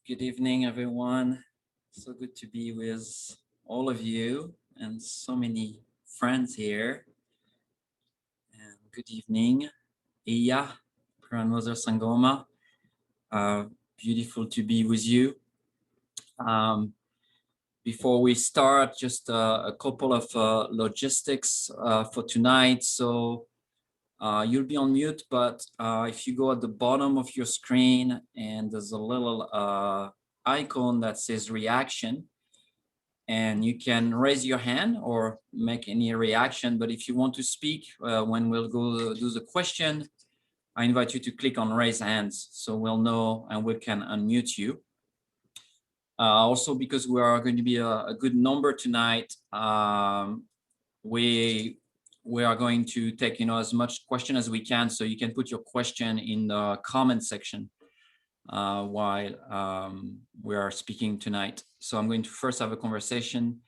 Good evening, everyone. So good to be with all of you and so many friends here. And good evening, Iya, Grandmother Sangoma. Beautiful to be with you. Before we start, just a couple of logistics for tonight. So you'll be on mute, but if you go at the bottom of your screen and there's a little icon that says reaction, and you can raise your hand or make any reaction. But if you want to speak when we'll go do the question, I invite you to click on raise hands so we'll know and we can unmute you. Also, because we are going to be a good number tonight, we are going to take as much question as we can, so you can put your question in the comment section while we are speaking tonight. So I'm going to first have a conversation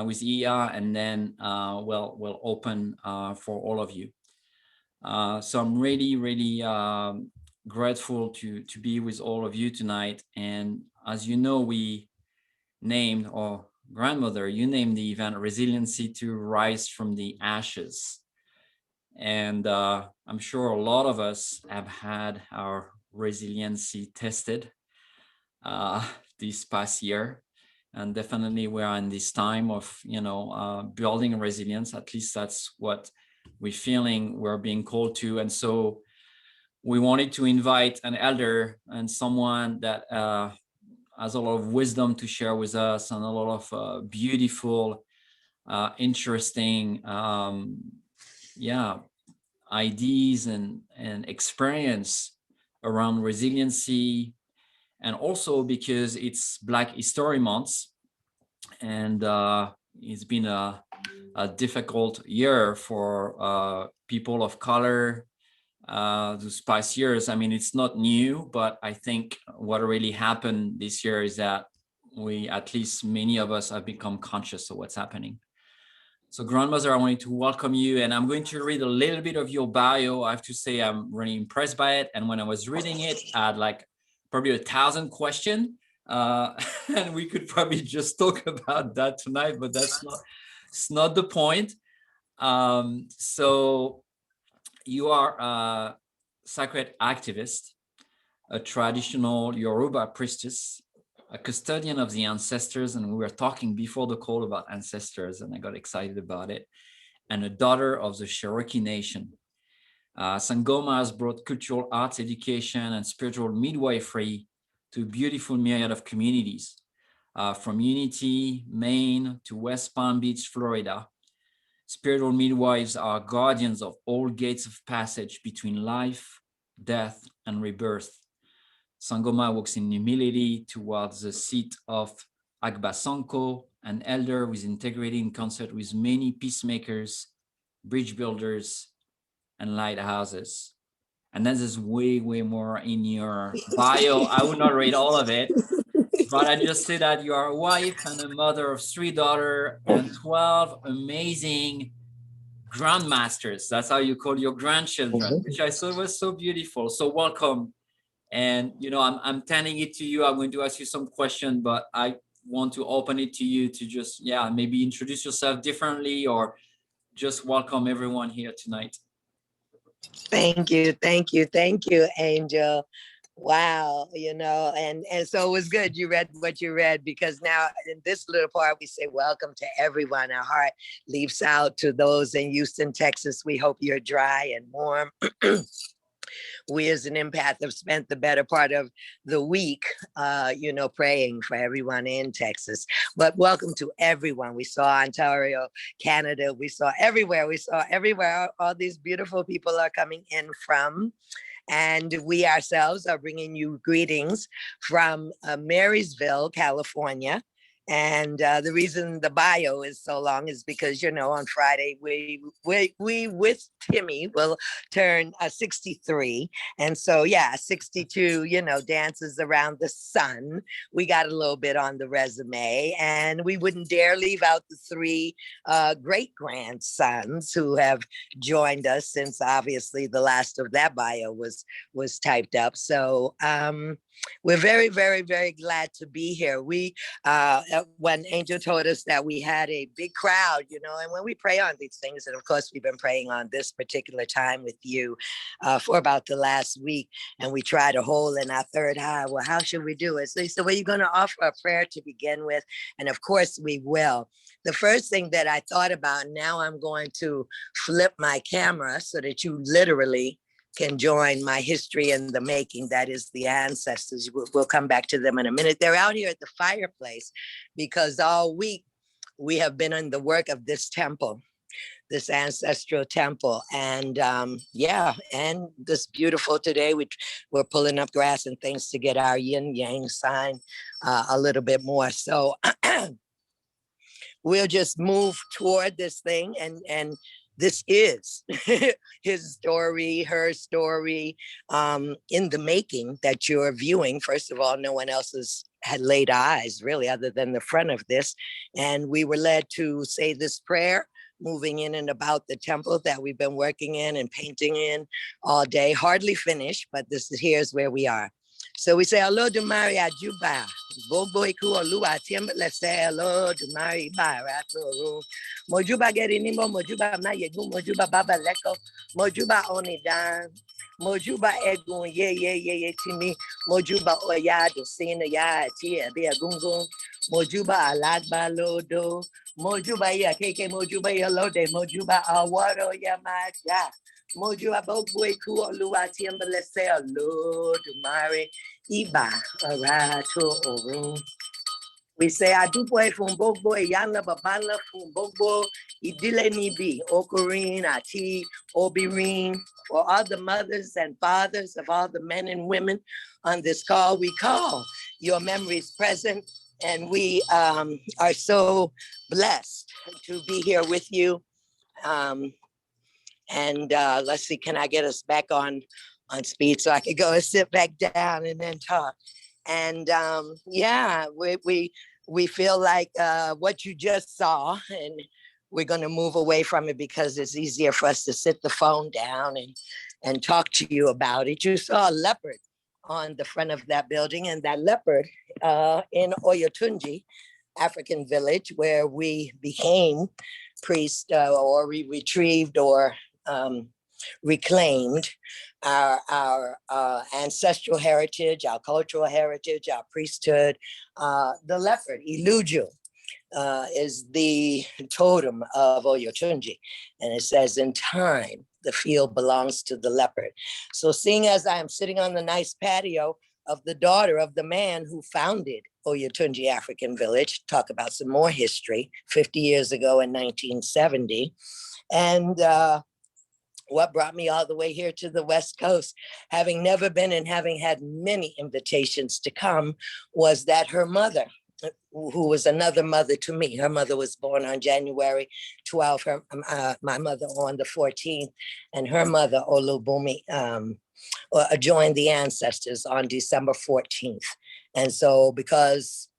with Iya, and then we'll open for all of you. So I'm really grateful to be with all of you tonight. And as you know, we named, or Grandmother, you named the event Resiliency to Rise from the Ashes. And I'm sure a lot of us have had our resiliency tested this past year. And definitely we are in this time of, building resilience. At least that's what we're feeling we're being called to. And so we wanted to invite an elder and someone that has a lot of wisdom to share with us and a lot of beautiful, interesting, ideas and experience around resiliency. And also because it's Black History Month, and it's been a difficult year for people of color those past years. I mean, it's not new, but I think what really happened this year is that at least many of us have become conscious of what's happening. So Grandmother, I wanted to welcome you, and I'm going to read a little bit of your bio. I have to say I'm really impressed by it. And when I was reading it, I had like probably 1,000 questions. And we could probably just talk about that tonight, but it's not the point. So you are a sacred activist, a traditional Yoruba priestess, a custodian of the ancestors, and we were talking before the call about ancestors, and I got excited about it, and a daughter of the Cherokee Nation. Sangoma has brought cultural arts education and spiritual midwifery to a beautiful myriad of communities, from Unity, Maine, to West Palm Beach, Florida. Spiritual midwives are guardians of all gates of passage between life, death, and rebirth. Sangoma walks in humility towards the seat of Agbasanko, an elder with integrity in concert with many peacemakers, bridgebuilders, and lighthouses. And then there's way more in your bio. I would not read all of it, but I just say that you are a wife and a mother of 3 daughters and 12 amazing grandmasters. That's how you call your grandchildren, which I thought was so beautiful. So welcome. And, I'm turning it to you. I'm going to ask you some questions, but I want to open it to you to just, maybe introduce yourself differently or just welcome everyone here tonight. Thank you, Angel. Wow, and so it was good you read what you read, because now in this little part we say welcome to everyone. Our heart leaps out to those in Houston, Texas. We hope you're dry and warm. We as an empath have spent the better part of the week, praying for everyone in Texas. But welcome to everyone. We saw Ontario, Canada. We saw everywhere. All these beautiful people are coming in from. And we ourselves are bringing you greetings from Marysville, California. And the reason the bio is so long is because, you know, on Friday, we with Timmy will turn 63. And so, yeah, 62, you know, dances around the sun. We got a little bit on the resume, and we wouldn't dare leave out the three great grandsons who have joined us since obviously the last of that bio was typed up. So we're very, very, very glad to be here. We when Angel told us that we had a big crowd, you know, and when we pray on these things, and of course we've been praying on this particular time with you for about the last week, and we tried a hole in our third eye. Well, how should we do it? So he said, well, you're going to offer a prayer to begin with, and of course we will. The first thing that I thought about, now I'm going to flip my camera so that you literally can join my history in the making. That is the ancestors. We'll come back to them in a minute. They're out here at the fireplace because all week we have been in the work of this temple, this ancestral temple. And yeah, and this beautiful today, we're pulling up grass and things to get our yin yang sign a little bit more. So we'll just move toward this thing, and this is his story, her story, in the making that you're viewing. First of all, no one else had laid eyes really other than the front of this. And we were led to say this prayer, moving in and about the temple that we've been working in and painting in all day, hardly finished, but here's where we are. So we say, hello to myriad juba. Bobo iku olua tiemba let's say hello to myriad rato. Mojuba gerinimo, mojuba mayegu, mojuba baba leko, mojuba onidan, mojuba egun ye timi, mojuba oya do sina ya tia be gungun, mojuba alagba lodo, mojuba ya keke, mojuba ya lode, mojuba awaro ya maja. Moju abogwe ku olua tiemba let's say hello to Mari Iba Arato Oru. We say Aduboy from Bogbo, Yana Babala from Bogbo, Idile Nibi, Okorin, Ati, Obirin, for all the mothers and fathers of all the men and women on this call. We call your memories present, and we are so blessed to be here with you. And let's see, can I get us back on speed so I could go and sit back down and then talk? And yeah, we feel like what you just saw, and we're going to move away from it because it's easier for us to sit the phone down and talk to you about it. You saw a leopard on the front of that building, and that leopard in Oyotunji, African village, where we became priests or we retrieved or reclaimed our ancestral heritage, our cultural heritage, our priesthood. The leopard, Iluju, is the totem of Oyotunji. And it says, in time, the field belongs to the leopard. So seeing as I am sitting on the nice patio of the daughter of the man who founded Oyotunji African Village, talk about some more history, 50 years ago in 1970. And what brought me all the way here to the West Coast, having never been and having had many invitations to come, was that her mother, who was another mother to me, her mother was born on January 12th, my mother on the 14th, and her mother, Olubumi, joined the ancestors on December 14th. And so because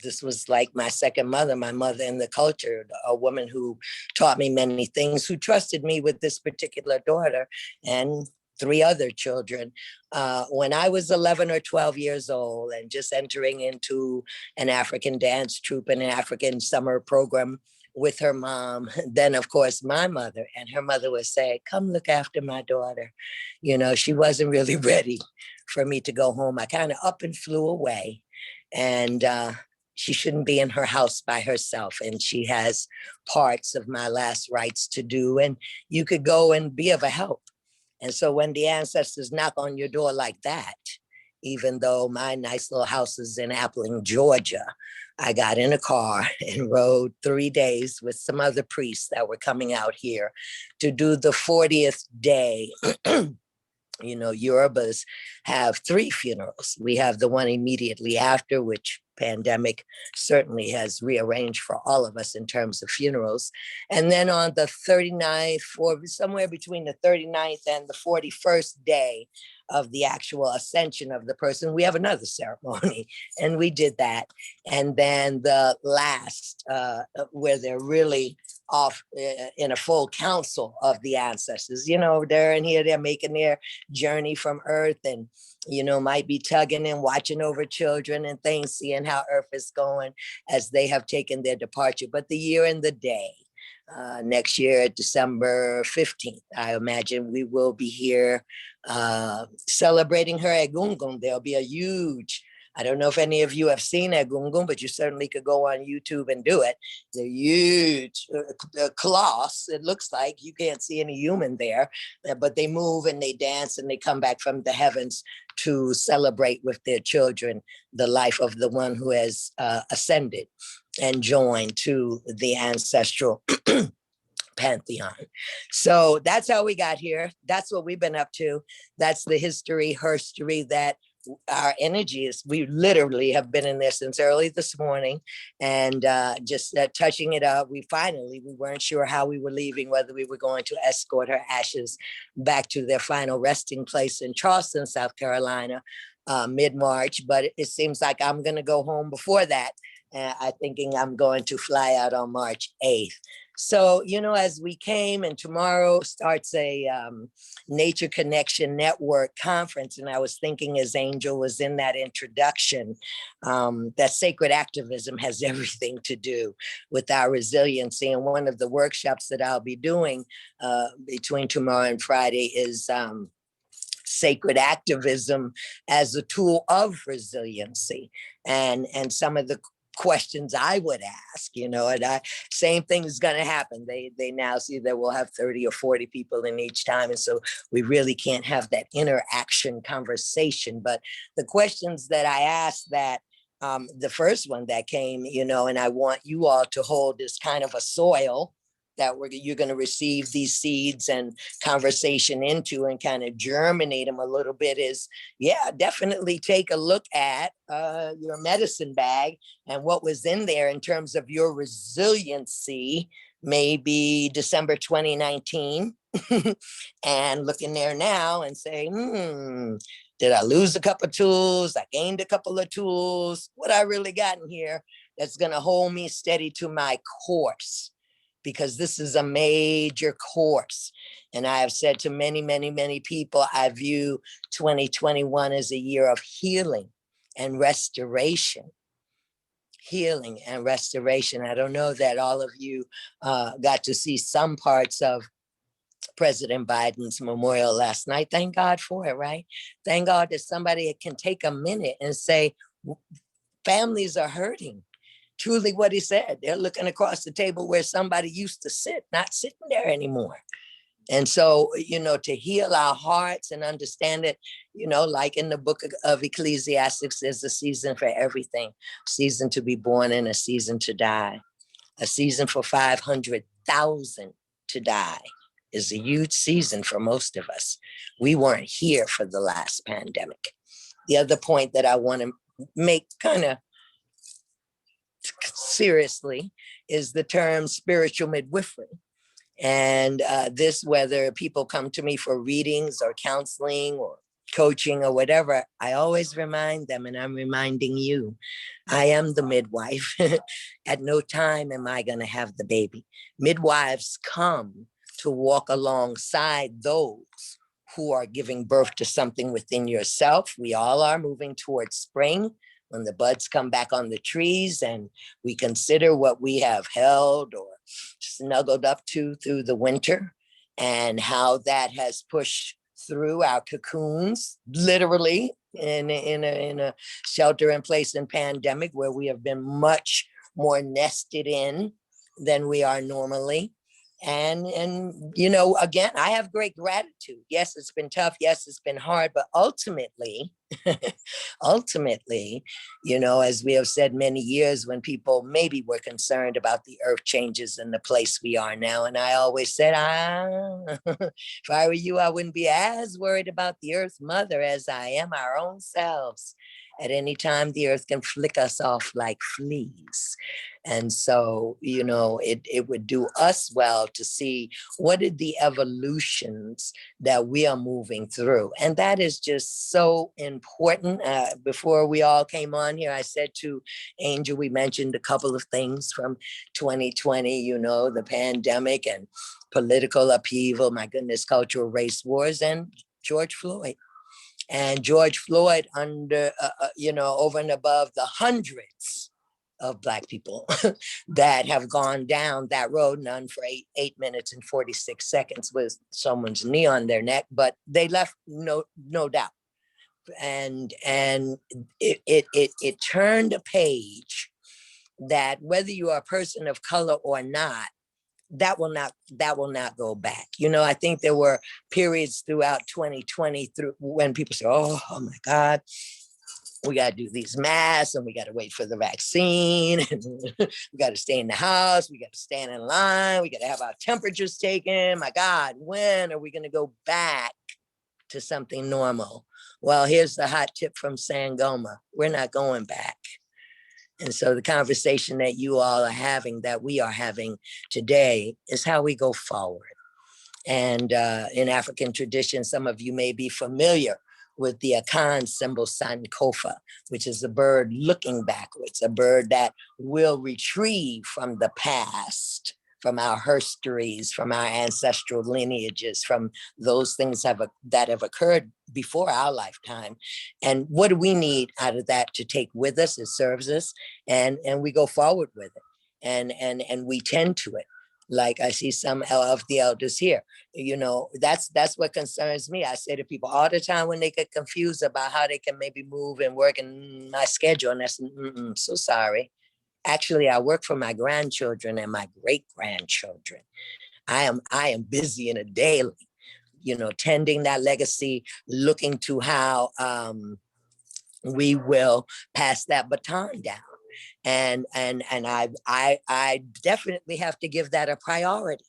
this was like my second mother, my mother in the culture, a woman who taught me many things, who trusted me with this particular daughter and three other children. When I was 11 or 12 years old and just entering into an African dance troupe and an African summer program with her mom, then of course my mother, and her mother would say, come look after my daughter. You know, she wasn't really ready for me to go home. I kind of up and flew away. And she shouldn't be in her house by herself, and she has parts of my last rites to do, and you could go and be of a help. And so when the ancestors knock on your door like that, even though my nice little house is in Appling, Georgia, I got in a car and rode 3 days with some other priests that were coming out here to do the 40th day. You know, Yorubas have 3 funerals. We have the one immediately after, which pandemic certainly has rearranged for all of us in terms of funerals. And then on the 39th, or somewhere between the 39th and the 41st day of the actual ascension of the person, we have another ceremony, and we did that. And then the last, where they're really off in a full council of the ancestors, you know, they're in here, they're making their journey from Earth, and you know, might be tugging and watching over children and things, seeing how Earth is going as they have taken their departure. But the year and the day, next year, December 15th, I imagine we will be here celebrating her Egungun. There'll be a huge, I don't know if any of you have seen Egungun, but you certainly could go on YouTube and do it. They're huge cloths. It looks like you can't see any human there, but they move and they dance and they come back from the heavens to celebrate with their children the life of the one who has ascended and joined to the ancestral pantheon. So that's how we got here. That's what we've been up to. That's the history, herstory that our energy is. We literally have been in there since early this morning, and just touching it up. We weren't sure how we were leaving, whether we were going to escort her ashes back to their final resting place in Charleston, South Carolina, mid-March, but it seems like I'm going to go home before that. I'm thinking I'm going to fly out on March 8th. So, you know, as we came, and tomorrow starts a Nature Connection Network conference, and I was thinking as Angel was in that introduction, that sacred activism has everything to do with our resiliency. And one of the workshops that I'll be doing between tomorrow and Friday is sacred activism as a tool of resiliency, and some of the questions I would ask, you know, and same thing is going to happen. They now see that we'll have 30 or 40 people in each time, and so we really can't have that interaction conversation. But the questions that I asked, that the first one that came, you know, and I want you all to hold this kind of a soil that you're going to receive these seeds and conversation into and kind of germinate them a little bit, is, yeah, definitely take a look at your medicine bag and what was in there in terms of your resiliency, maybe December 2019, and look in there now and say, did I lose a couple of tools? I gained a couple of tools. What I really got in here that's going to hold me steady to my course, because this is a major course. And I have said to many, many, many people, I view 2021 as a year of healing and restoration. Healing and restoration. I don't know that all of you got to see some parts of President Biden's memorial last night. Thank God for it, right? Thank God that somebody can take a minute and say, families are hurting. Truly what he said, they're looking across the table where somebody used to sit, not sitting there anymore. And so, you know, to heal our hearts and understand it, you know, like in the book of Ecclesiastes, there's a season for everything, season to be born and a season to die. A season for 500,000 to die is a huge season for most of us. We weren't here for the last pandemic. The other point that I want to make kind of seriously is the term spiritual midwifery. And this, whether people come to me for readings or counseling or coaching or whatever, I always remind them, and I'm reminding you, I am the midwife. At no time am I going to have the baby. Midwives come to walk alongside those who are giving birth to something within yourself. We all are moving towards spring, when the buds come back on the trees and we consider what we have held or snuggled up to through the winter, and how that has pushed through our cocoons, literally in a shelter in place and pandemic, where we have been much more nested in than we are normally. And you know, again, I have great gratitude. Yes, it's been tough. Yes, it's been hard, but ultimately, Ultimately, you know, as we have said many years, when people maybe were concerned about the earth changes and the place we are now, and I always said, if I were you, I wouldn't be as worried about the earth mother as I am our own selves. At any time, the earth can flick us off like fleas. And so, you know, it would do us well to see what are the evolutions that we are moving through. And that is just so important. Before we all came on here, I said to Angel, we mentioned a couple of things from 2020, you know, the pandemic and political upheaval, my goodness, cultural race wars, and George Floyd. And George Floyd under, you know, over and above the hundreds of Black people that have gone down that road, none for 8 minutes and 46 seconds with someone's knee on their neck, but they left no doubt. And it turned a page that whether you are a person of color or not, that will not go back. You know, I think there were periods throughout 2020 through when people say, oh my God, we got to do these masks and we got to wait for the vaccine. And we got to stay in the house. We got to stand in line. We got to have our temperatures taken. My God, when are we going to go back to something normal? Well, here's the hot tip from Sangoma. We're not going back. And so the conversation that you all are having, that we are having today, is how we go forward. And in African tradition, some of you may be familiar with the Akan symbol Sankofa, which is a bird looking backwards, a bird that will retrieve from the past, from our histories, from our ancestral lineages, from those things that have occurred before our lifetime. And what do we need out of that to take with us? It serves us, and we go forward with it, and we tend to it. Like I see some of the elders here, you know, that's what concerns me. I say to people all the time when they get confused about how they can maybe move and work in my schedule, and that's so sorry. Actually, I work for my grandchildren and my great-grandchildren. I am busy in a daily, you know, tending that legacy, looking to how we will pass that baton down. And I definitely have to give that a priority,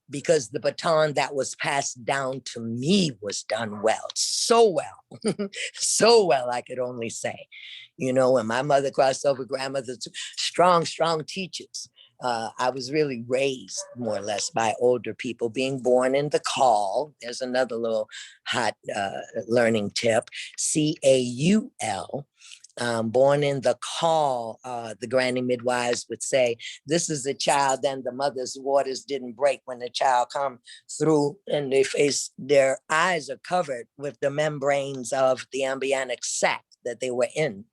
because the baton that was passed down to me was done well, so well, so well, I could only say. You know, when my mother crossed over, grandmother, strong teachers. I was really raised more or less by older people, being born in the call. There's another little hot learning tip, CAUL. Born in the call, the granny midwives would say, this is a child, then the mother's waters didn't break when the child come through and their eyes are covered with the membranes of the embryonic sac that they were in.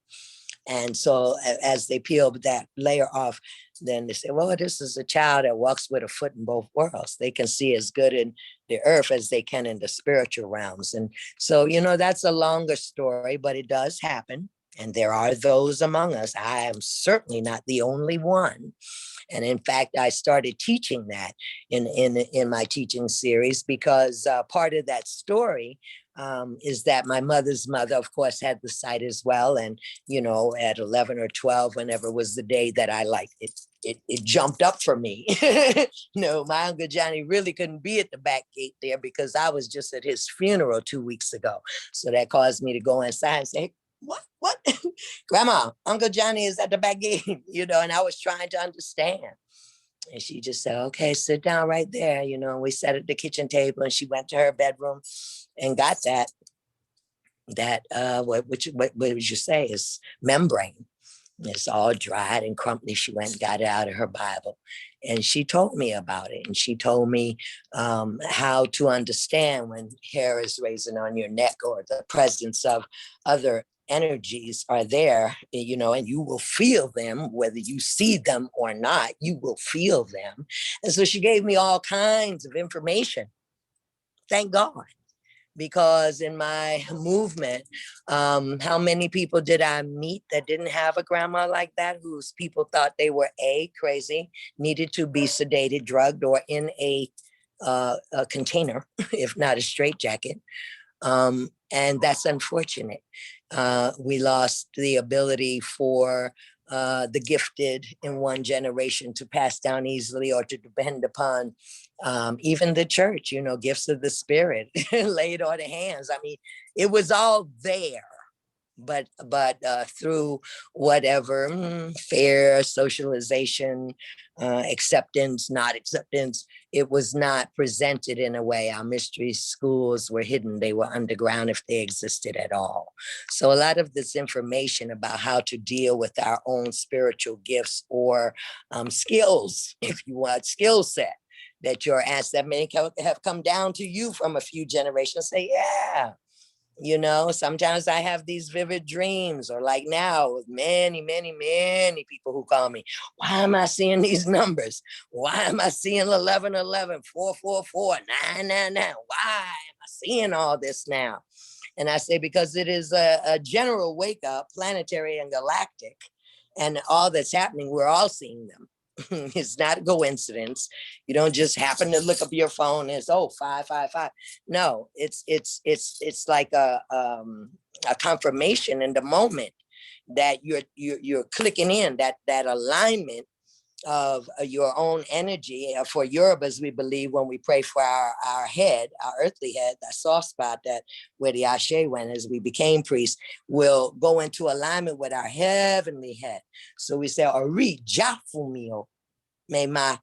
And so as they peel that layer off, then they say, well, this is a child that walks with a foot in both worlds. They can see as good in the earth as they can in the spiritual realms. And so, you know, that's a longer story, but it does happen. And there are those among us. I am certainly not the only one. And in fact, I started teaching that in my teaching series, because part of that story is that my mother's mother, of course, had the sight as well. And, you know, at 11 or 12, whenever was the day that I liked it, it jumped up for me. No, my Uncle Johnny really couldn't be at the back gate there because I was just at his funeral 2 weeks ago. So that caused me to go inside and say, what? Grandma, Uncle Johnny is at the back gate, you know, and I was trying to understand. And she just said, okay, sit down right there. You know, we sat at the kitchen table and she went to her bedroom and got what would you say is membrane. It's all dried and crumbly. She went and got it out of her Bible. And she told me about it. And she told me how to understand when hair is raising on your neck or the presence of other energies are there, you know, and you will feel them, whether you see them or not, you will feel them. And so she gave me all kinds of information. Thank God. Because in my movement, how many people did I meet that didn't have a grandma like that, whose people thought they were crazy, needed to be sedated, drugged, or in a container, if not a straitjacket. And that's unfortunate. We lost the ability for the gifted in one generation to pass down easily or to depend upon even the church, you know, gifts of the spirit laid on the hands. I mean, it was all there, but through whatever fair socialization, acceptance, not acceptance, it was not presented in a way. Our mystery schools were hidden. They were underground if they existed at all. So a lot of this information about how to deal with our own spiritual gifts or skills, if you want, skill set, that your ancestors may have come down to you from a few generations, say, yeah, you know, sometimes I have these vivid dreams, or like now with many, many, many people who call me, why am I seeing these numbers? Why am I seeing 1111, 444, 999? Why am I seeing all this now? And I say, because it is a general wake up, planetary and galactic, and all that's happening, we're all seeing them. It's not a coincidence. You don't just happen to look up your phone and it's 555. No, it's like a confirmation in the moment that you're clicking in that alignment of your own energy. For Yorubas, we believe when we pray for our head, our earthly head, that soft spot, that where the Ashe went as we became priests, will go into alignment with our heavenly head. So we say, Ori Jafumio, may my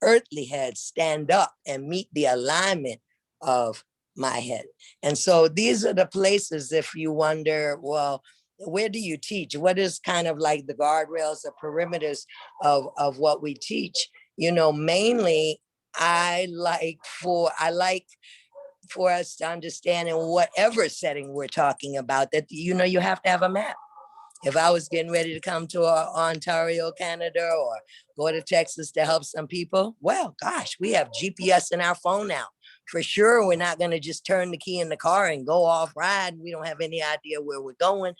earthly head stand up and meet the alignment of my head. And so these are the places, if you wonder, well, where do you teach? What is kind of like the guardrails, the perimeters of what we teach? You know, mainly I like for us to understand in whatever setting we're talking about that, you know, you have to have a map. If I was getting ready to come to Ontario, Canada, or go to Texas to help some people, well, gosh, we have GPS in our phone now. For sure, we're not going to just turn the key in the car and go off ride. We don't have any idea where we're going.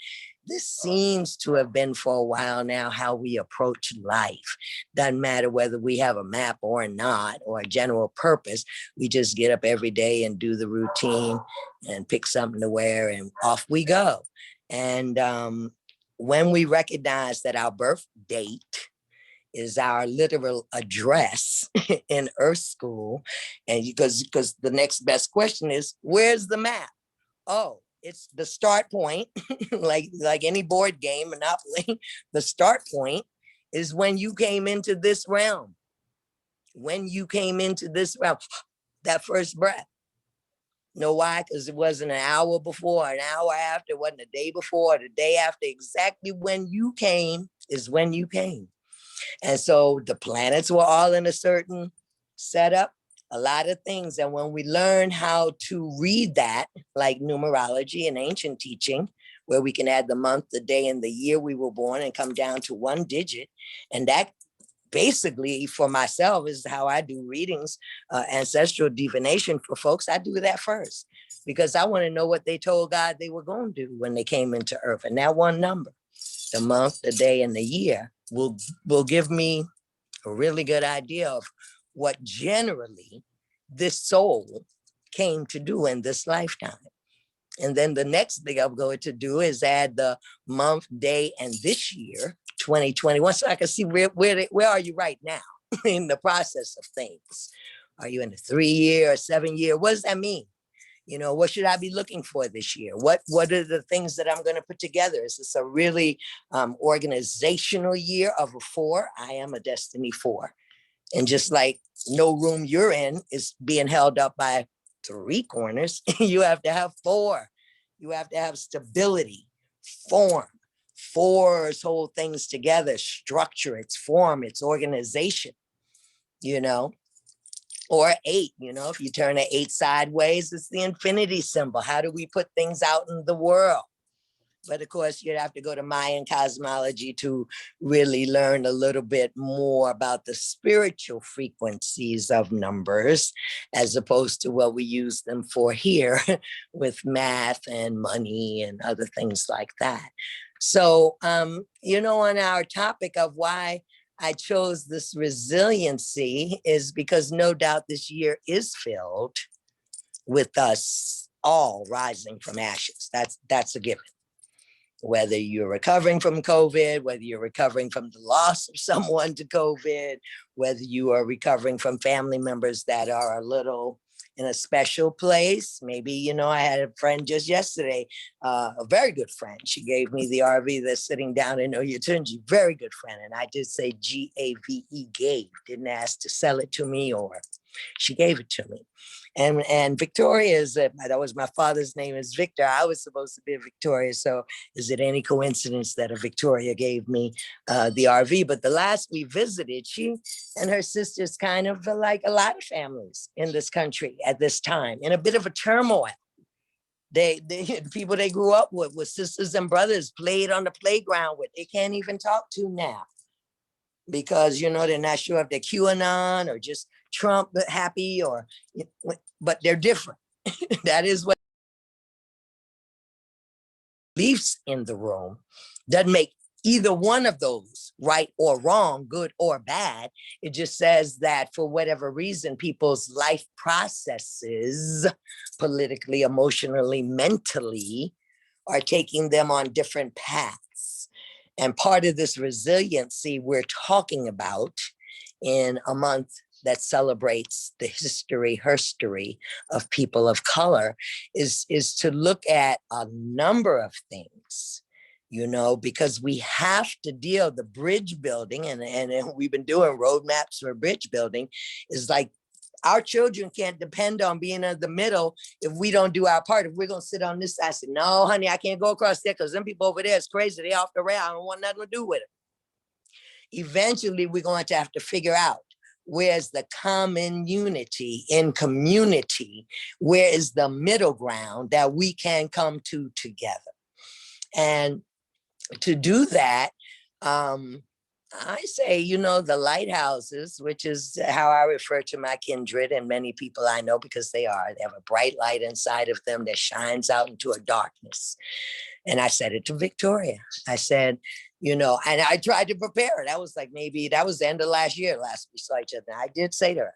This seems to have been for a while now how we approach life. Doesn't matter whether we have a map or not, or a general purpose. We just get up every day and do the routine and pick something to wear and off we go. And when we recognize that our birth date is our literal address in Earth School, and because the next best question is, where's the map? Oh, it's the start point, like any board game, Monopoly. The start point is when you came into this realm. When you came into this realm, that first breath. Know why? Because it wasn't an hour before, an hour after, it wasn't a day before, the day after. Exactly when you came is when you came. And so the planets were all in a certain setup, a lot of things. And when we learn how to read that, like numerology and ancient teaching, where we can add the month, the day, and the year we were born and come down to one digit, and that basically for myself is how I do readings, ancestral divination for folks. I do that first because I want to know what they told God they were going to do when they came into Earth. And that one number, the month, the day, and the year will give me a really good idea of what generally this soul came to do in this lifetime. And then the next thing I'm going to do is add the month, day, and this year, 2021, so I can see where are you right now in the process of things. Are you in a 3-year or 7-year? What does that mean? You know, what should I be looking for this year? What are the things that I'm going to put together? Is this a really organizational year of a 4? I am a Destiny 4. And just like no room you're in is being held up by 3 corners, you have to have 4. You have to have stability, form. 4's hold things together, structure, its form, its organization, you know. Or 8, you know, if you turn an 8 sideways, it's the infinity symbol. How do we put things out in the world? But of course, you'd have to go to Mayan cosmology to really learn a little bit more about the spiritual frequencies of numbers, as opposed to what we use them for here with math and money and other things like that. So, you know, on our topic of why I chose this resiliency is because no doubt this year is filled with us all rising from ashes. That's a given. Whether you're recovering from COVID, whether you're recovering from the loss of someone to COVID, whether you are recovering from family members that are a little in a special place. Maybe, you know, I had a friend just yesterday, a very good friend. She gave me the RV that's sitting down in Oyotunji, very good friend. And I did say G-A-V-E, gave, didn't ask to sell it to me, or she gave it to me. And Victoria is, that was my father's name is Victor. I was supposed to be a Victoria. So is it any coincidence that a Victoria gave me the RV? But the last we visited, she and her sisters kind of like a lot of families in this country at this time, in a bit of a turmoil. They people they grew up with sisters and brothers, played on the playground with, they can't even talk to now. Because, you know, they're not sure if they're QAnon or just Trump happy, or, but they're different. That is what beliefs in the room doesn't make either one of those right or wrong, good or bad. It just says that for whatever reason, people's life processes, politically, emotionally, mentally, are taking them on different paths. And part of this resiliency we're talking about in a month that celebrates the herstory of people of color is to look at a number of things, you know, because we have to deal the bridge building, and we've been doing roadmaps for bridge building, is like our children can't depend on being in the middle if we don't do our part. If we're going to sit on this side, I said, no, honey, I can't go across there because them people over there is crazy. They off the rail. I don't want nothing to do with it. Eventually, we're going to have to figure out where's the common unity in community, where is the middle ground that we can come to together. And to do that, I say, you know, the lighthouses, which is how I refer to my kindred and many people I know, because they have a bright light inside of them that shines out into a darkness. And I said it to Victoria. I said, you know, and I tried to prepare her. That was like, maybe that was the end of last year, last we saw each other. And I did say to her,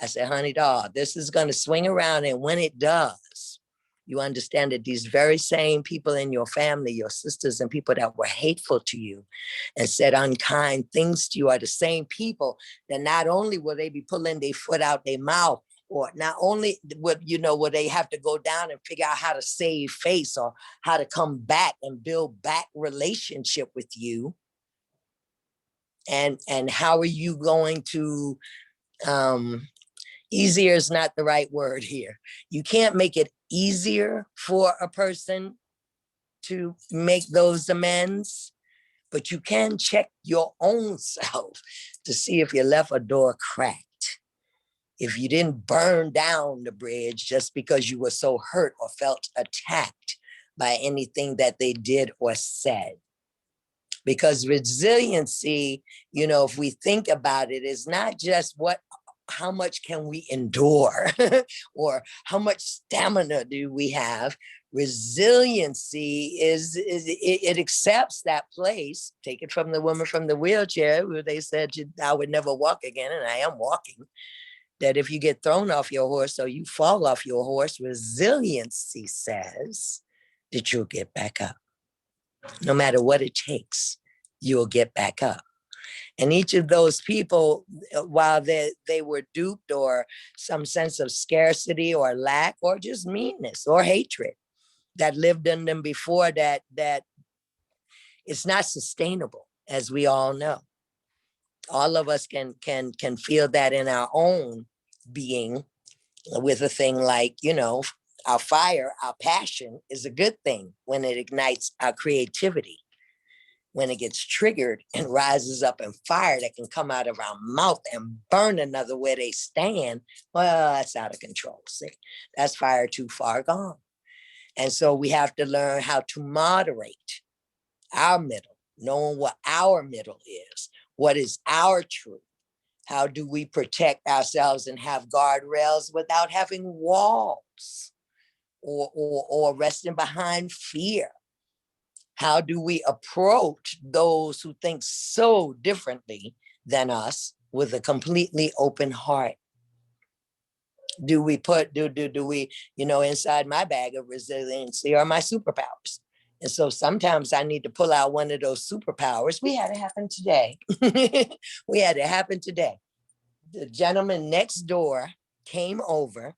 I said, honey, dog, this is going to swing around. And when it does, you understand that these very same people in your family, your sisters and people that were hateful to you and said unkind things to you, are the same people that not only will they be pulling their foot out their mouth, or not only would, you know, will they have to go down and figure out how to save face or how to come back and build back relationship with you. And how are you going to, easier is not the right word here. You can't make it easier for a person to make those amends, but you can check your own self to see if you left a door cracked, if you didn't burn down the bridge just because you were so hurt or felt attacked by anything that they did or said. Because resiliency, you know, if we think about it, is not just how much can we endure or how much stamina do we have. Resiliency it accepts that place. Take it from the woman from the wheelchair where they said I would never walk again, and I am walking. That if you get thrown off your horse or you fall off your horse, resiliency says that you'll get back up. No matter what it takes, you'll get back up. And each of those people, while they were duped or some sense of scarcity or lack or just meanness or hatred that lived in them before, that it's not sustainable, as we all know. All of us can feel that in our own being with a thing like, you know, our fire, our passion is a good thing when it ignites our creativity. When it gets triggered and rises up in fire that can come out of our mouth and burn another where they stand, well, that's out of control. See, that's fire too far gone. And so we have to learn how to moderate our middle, knowing what our middle is, what is our truth. How do we protect ourselves and have guardrails without having walls or resting behind fear? How do we approach those who think so differently than us with a completely open heart? do we put, do we, you know, inside my bag of resiliency are my superpowers. And so sometimes I need to pull out one of those superpowers. We had it happen today. We had it happen today. The gentleman next door came over,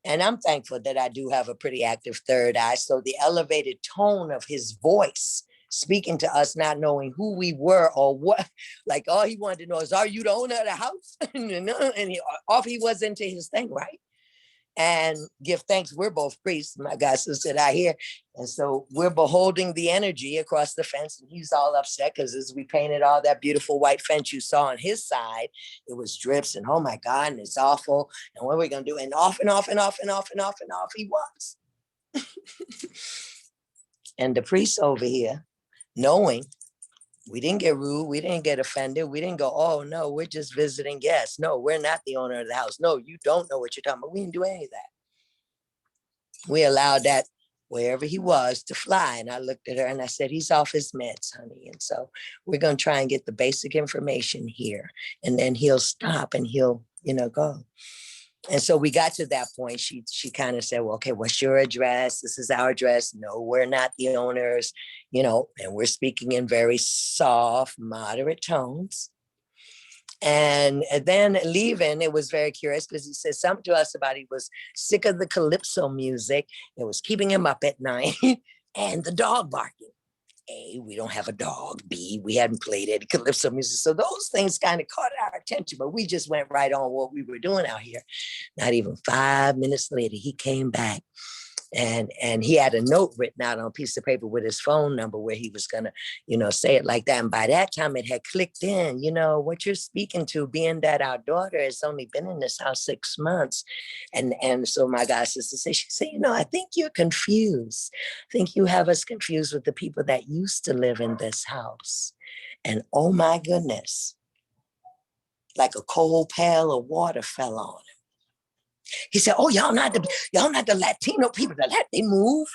and I'm thankful that I do have a pretty active third eye. So the elevated tone of his voice speaking to us, not knowing who we were or what, like all he wanted to know is, are you the owner of the house? And off he was into his thing, right? And give thanks, we're both priests, my God, sister I hear. And so we're beholding the energy across the fence, and he's all upset because as we painted all that beautiful white fence you saw on his side, it was drips and oh my God, and it's awful. And what are we gonna do? And off and off and off and off and off and off he was. And the priest over here, knowing we didn't get rude, we didn't get offended, we didn't go, oh no, we're just visiting guests. No, we're not the owner of the house. No, you don't know what you're talking about. We didn't do any of that. We allowed that wherever he was to fly. And I looked at her and I said, he's off his meds, honey. And so we're going to try and get the basic information here. And then he'll stop and he'll, you know, go. And so we got to that point. She kind of said, well, okay, what's your address? This is our address. No, we're not the owners, you know, and we're speaking in very soft, moderate tones. And then leaving, it was very curious because he said something to us about he was sick of the calypso music. It was keeping him up at night and the dog barking. A, we don't have a dog. B, we hadn't played any calypso music. So those things kind of caught our attention, but we just went right on what we were doing out here. Not even 5 minutes later, he came back. And he had a note written out on a piece of paper with his phone number where he was going to, you know, say it like that. And by that time it had clicked in, you know, what you're speaking to, being that our daughter has only been in this house 6 months. And so my God sister said, she said, you know, I think you're confused. I think you have us confused with the people that used to live in this house. And oh my goodness, like a cold pail of water fell on him. He said, oh, y'all not the Latino people. They moved,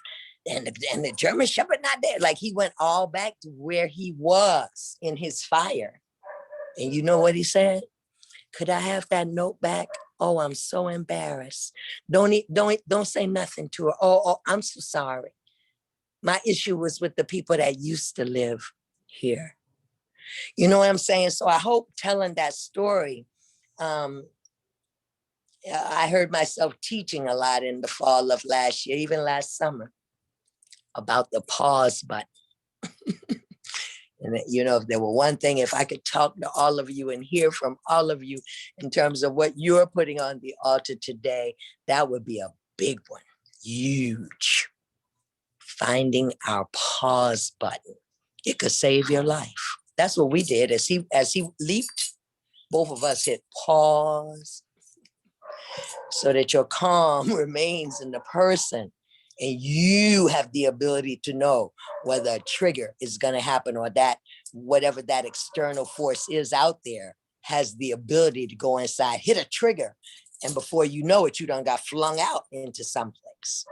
and the German Shepherd not there. Like he went all back to where he was in his fire. And you know what he said? Could I have that note back? Oh, I'm so embarrassed. Don't say nothing to her. Oh, I'm so sorry. My issue was with the people that used to live here. You know what I'm saying? So I hope telling that story, I heard myself teaching a lot in the fall of last year, even last summer, about the pause button. And, you know, if there were one thing, if I could talk to all of you and hear from all of you in terms of what you're putting on the altar today, that would be a big one, huge. Finding our pause button. It could save your life. That's what we did. As he leaped, both of us hit pause, so that your calm remains in the person and you have the ability to know whether a trigger is going to happen or that whatever that external force is out there has the ability to go inside, hit a trigger, and before you know it, you done got flung out into someplace.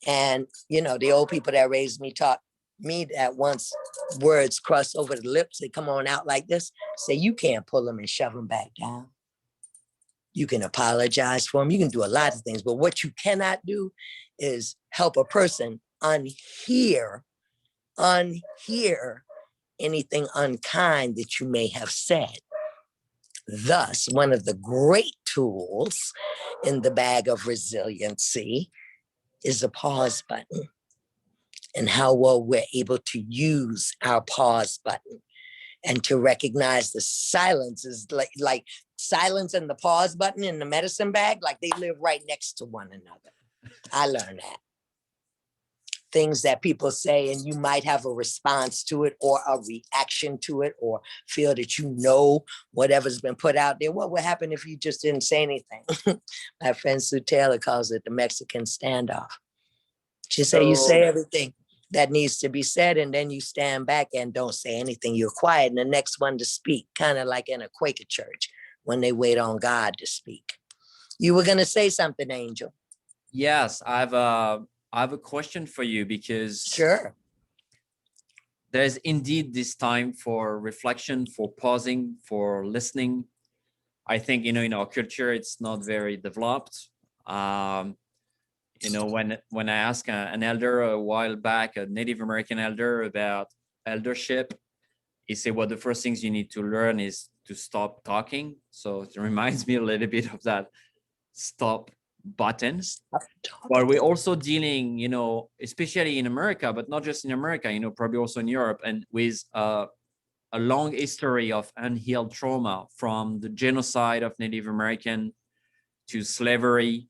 And, you know, the old people that raised me taught me that once words cross over the lips, they come on out like this, say you can't pull them and shove them back down. You can apologize for them. You can do a lot of things, but what you cannot do is help a person unhear anything unkind that you may have said. Thus, one of the great tools in the bag of resiliency is a pause button, and how well we're able to use our pause button and to recognize the silence is like silence and the pause button in the medicine bag, like they live right next to one another. I learned that. Things that people say and you might have a response to it or a reaction to it or feel that you know whatever's been put out there. What would happen if you just didn't say anything? My friend Sue Taylor calls it the Mexican standoff. She said, you say everything that needs to be said, and then you stand back and don't say anything. You're quiet, and the next one to speak, kind of like in a Quaker church when they wait on God to speak. You were going to say something, Angel. Yes, I have a question for you, because sure, there's indeed this time for reflection, for pausing, for listening. I think, in our culture, it's not very developed. When I asked an elder a while back, a Native American elder, about eldership, he said, well, the first things you need to learn is to stop talking. So it reminds me a little bit of that stop buttons. But we're also dealing, especially in America, but not just in America, probably also in Europe, and with a long history of unhealed trauma, from the genocide of Native American to slavery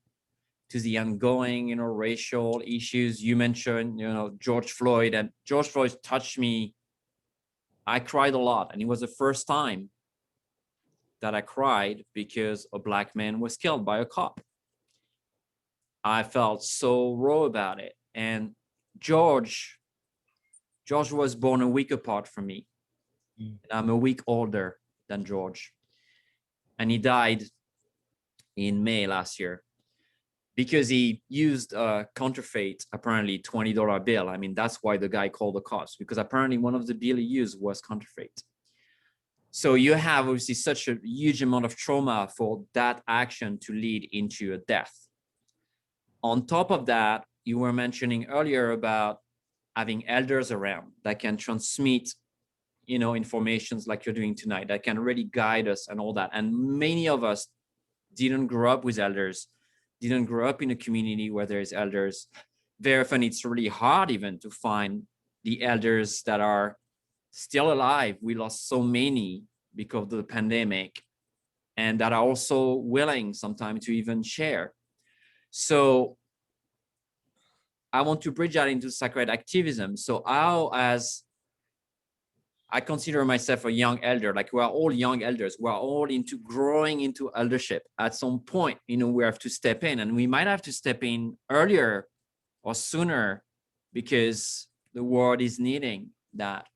to the ongoing, racial issues. You mentioned, George Floyd, and George Floyd touched me. I cried a lot, and it was the first time that I cried because a Black man was killed by a cop. I felt so raw about it. And George was born a week apart from me. And I'm a week older than George. And he died in May last year because he used a counterfeit, apparently $20 bill. I mean, that's why the guy called the cops, because apparently one of the bill he used was counterfeit. So you have obviously such a huge amount of trauma for that action to lead into a death. On top of that, you were mentioning earlier about having elders around that can transmit, informations like you're doing tonight, that can really guide us and all that. And many of us didn't grow up with elders, didn't grow up in a community where there's elders. Very often it's really hard even to find the elders that are still alive. We lost so many because of the pandemic, and that are also willing sometimes to even share. So I want to bridge that into sacred activism. So how, as I consider myself a young elder, like we're all young elders, we're all into growing into eldership. At some point, we have to step in, and we might have to step in earlier or sooner because the world is needing that.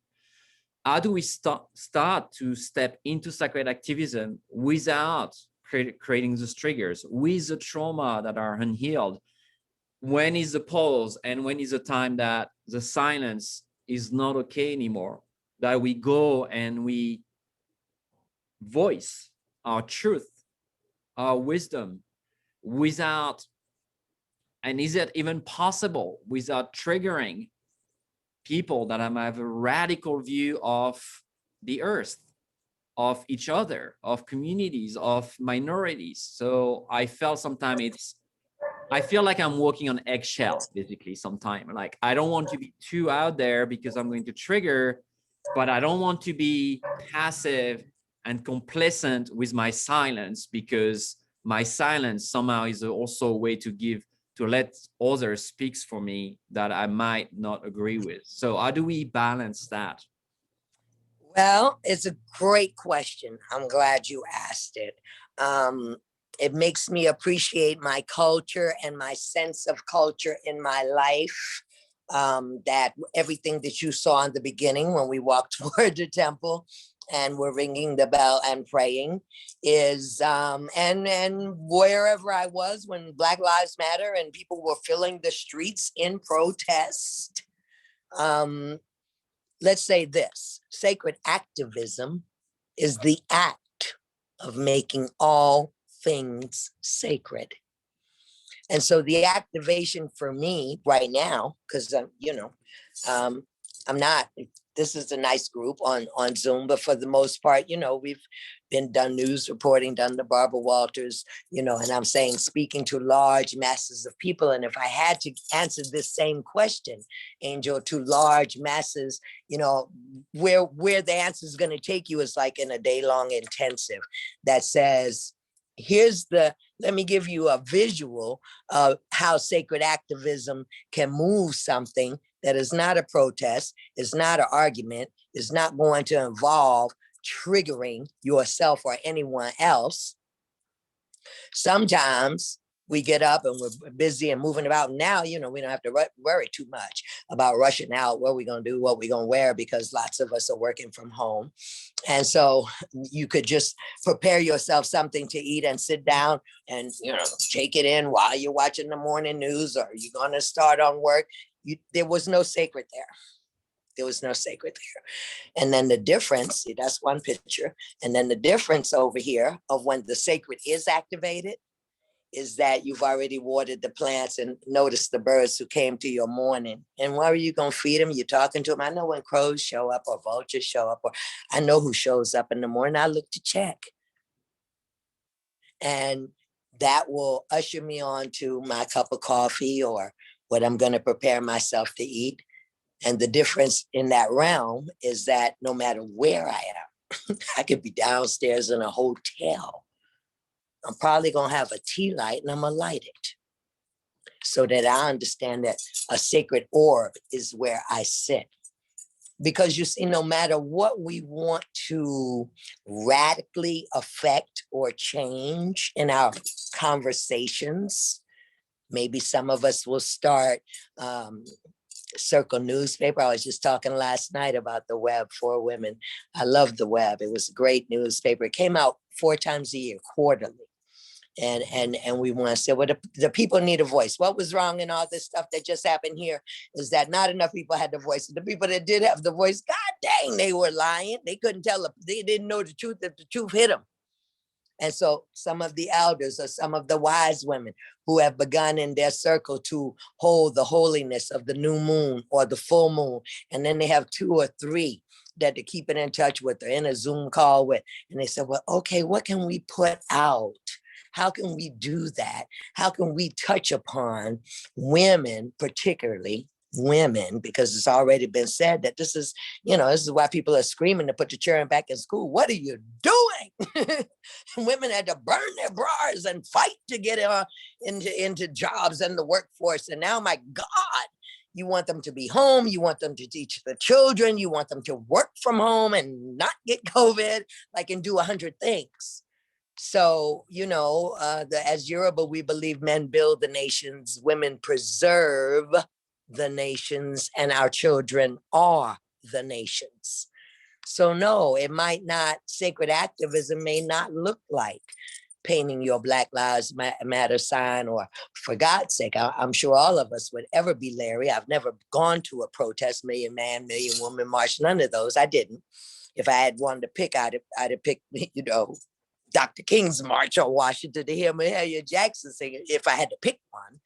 How do we start to step into sacred activism without creating those triggers, with the trauma that are unhealed? When is the pause, and when is the time that the silence is not okay anymore? That we go and we voice our truth, our wisdom, without, and is it even possible without triggering people that have a radical view of the earth, of each other, of communities, of minorities? So I felt sometimes I feel like I'm walking on eggshell, basically, sometimes. Like, I don't want to be too out there because I'm going to trigger, but I don't want to be passive and complacent with my silence, because my silence somehow is also a way to let others speak for me that I might not agree with. So how do we balance that? Well, it's a great question. I'm glad you asked it. It makes me appreciate my culture and my sense of culture in my life. That everything that you saw in the beginning when we walked toward the temple and we're ringing the bell and praying is, and wherever I was when Black Lives Matter and people were filling the streets in protest. Let's say this: sacred activism is the act of making all things sacred. And so the activation for me right now, because I'm not, this is a nice group on Zoom, but for the most part, we've done news reporting, done the Barbara Walters, and I'm saying speaking to large masses of people. And if I had to answer this same question, Angel, to large masses, where the answer is going to take you is like in a day-long intensive that says, let me give you a visual of how sacred activism can move something that is not a protest, is not an argument, is not going to involve triggering yourself or anyone else. Sometimes we get up and we're busy and moving about. Now, we don't have to worry too much about rushing out, what we're going to do, what we're going to wear, because lots of us are working from home. And so you could just prepare yourself something to eat and sit down and, take it in while you're watching the morning news, or you're going to start on work. There was no sacred there. There was no sacred there. And then the difference, see, that's one picture. And then the difference over here of when the sacred is activated is that you've already watered the plants and noticed the birds who came to your morning. And why are you going to feed them? You're talking to them. I know when crows show up or vultures show up, or I know who shows up in the morning. I look to check. And that will usher me on to my cup of coffee or what I'm going to prepare myself to eat. And the difference in that realm is that no matter where I am, I could be downstairs in a hotel. I'm probably going to have a tea light and I'm going to light it so that I understand that a sacred orb is where I sit. Because you see, no matter what we want to radically affect or change in our conversations, maybe some of us will start Circle newspaper. I was just talking last night about the web for women. I love the web. It was a great newspaper. It came out 4 times a year, quarterly. And we want to say, well, the people need a voice. What was wrong in all this stuff that just happened here is that not enough people had the voice. The people that did have the voice, God dang, they were lying. They couldn't tell. They didn't know the truth, that the truth hit them. And so some of the elders or some of the wise women who have begun in their circle to hold the holiness of the new moon or the full moon, and then they have 2 or 3 that they're keeping in touch with or in a Zoom call with. And they said, well, okay, what can we put out? How can we do that? How can we touch upon women, particularly women, because it's already been said that this is, this is why people are screaming to put the children back in school. What are you doing? Women had to burn their bras and fight to get into jobs and the workforce. And now, my God, you want them to be home. You want them to teach the children. You want them to work from home and not get COVID, and do 100 things. So, as Yoruba, we believe men build the nations, women preserve the nations, and our children are the nations. So no, it might not, sacred activism may not look like painting your Black Lives Matter sign, or for God's sake, I'm sure all of us would ever be Larry. I've never gone to a protest, Million Man, Million Woman March, none of those. I didn't. If I had wanted to pick, I'd have picked, Dr. King's March on Washington to hear Mahalia Jackson sing if I had to pick one.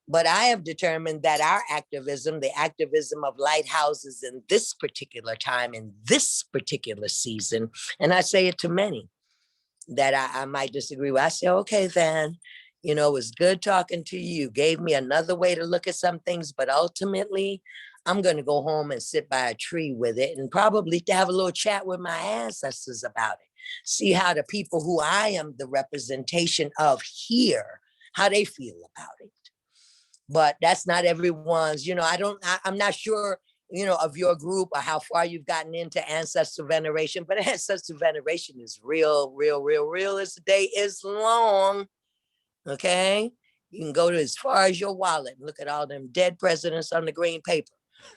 But I have determined that our activism, the activism of Lighthouses in this particular time, in this particular season, and I say it to many that I might disagree with. I say, okay, then, it was good talking to you. Gave me another way to look at some things, but ultimately, I'm going to go home and sit by a tree with it and probably have a little chat with my ancestors about it. See how the people who I am the representation of here, how they feel about it. But that's not everyone's, I'm not sure, of your group or how far you've gotten into ancestral veneration, but ancestral veneration is real, real, real, real as the day is long. Okay. You can go to as far as your wallet and look at all them dead presidents on the green paper,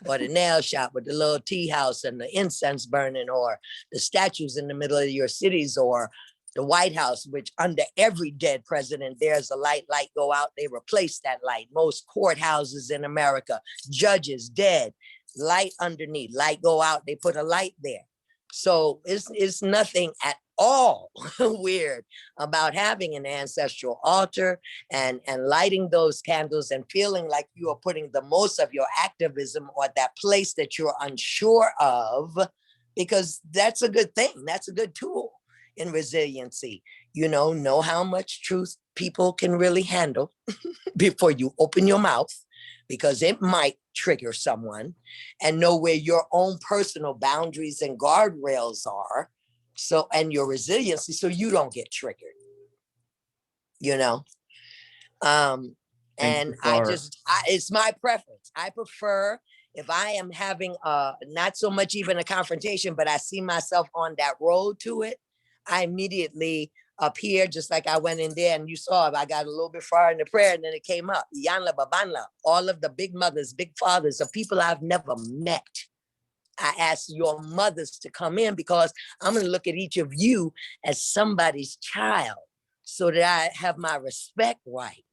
or the nail shop with the little tea house and the incense burning, or the statues in the middle of your cities, or the White House, which under every dead president, there's a light go out, they replace that light. Most courthouses in America, judges dead, light underneath, light go out, they put a light there. So it's nothing at all weird about having an ancestral altar and lighting those candles and feeling like you are putting the most of your activism or that place that you're unsure of, because that's a good thing. That's a good tool in resiliency. Know how much truth people can really handle before you open your mouth, because it might trigger someone, and know where your own personal boundaries and guardrails are. So, and your resiliency, so you don't get triggered, and it's my preference. I prefer, if I am having not so much even a confrontation, but I see myself on that road to it, I immediately appear, just like I went in there and you saw, I got a little bit far in the prayer and then it came up. Yanla Babanla, all of the big mothers, big fathers of people I've never met. I ask your mothers to come in, because I'm going to look at each of you as somebody's child, so that I have my respect right.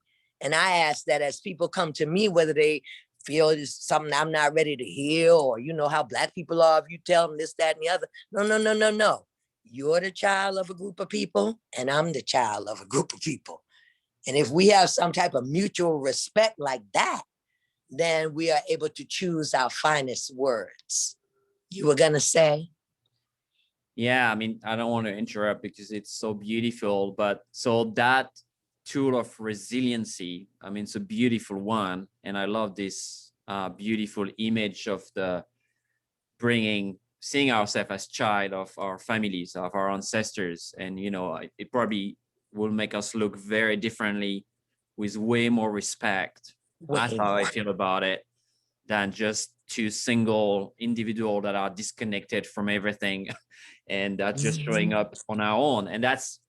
And I ask that as people come to me, whether they feel it's something I'm not ready to hear, or you know how Black people are, if you tell them this, that, and the other. No. You're the child of a group of people, and I'm the child of a group of people. And if we have some type of mutual respect like that, then we are able to choose our finest words. You were gonna say? Yeah, I mean, I don't want to interrupt because it's so beautiful, but so that tool of resiliency, I mean, it's a beautiful one. And I love this beautiful image of the seeing ourselves as child of our families, of our ancestors. And, you know, it probably will make us look very differently with way more respect. That's how I feel about it, than just two single individuals that are disconnected from everything and that's just showing up on our own. And that's,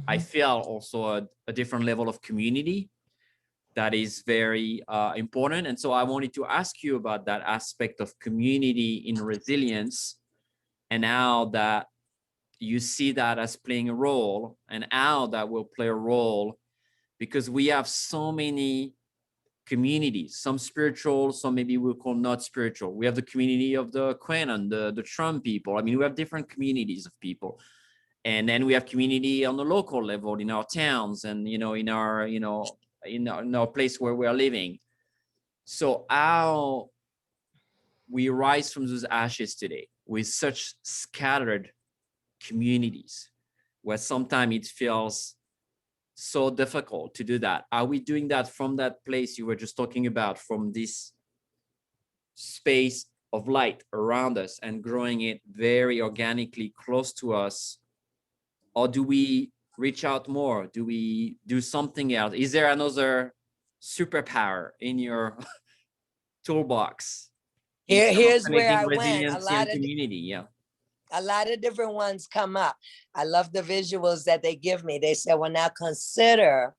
I feel, also a different level of community that is very important. And so I wanted to ask you about that aspect of community in resilience, and how that you see that as playing a role, and how that will play a role, because we have so many communities, some spiritual, some maybe we'll call not spiritual. We have the community of the Quanon, the Trump people. I mean, we have different communities of people. And then we have community on the local level in our towns and, you know, in our place where we are living. So how we rise from those ashes today with such scattered communities, where sometimes it feels so difficult to do that. Are we doing that from that place you were just talking about, from this space of light around us and growing it very organically close to us? Or do we reach out more? Do we do something else? Is there another superpower in your toolbox? Here's where Connecting I went. resiliency and community. Yeah. A lot of different ones come up. I love the visuals that they give me. They say, well, now consider,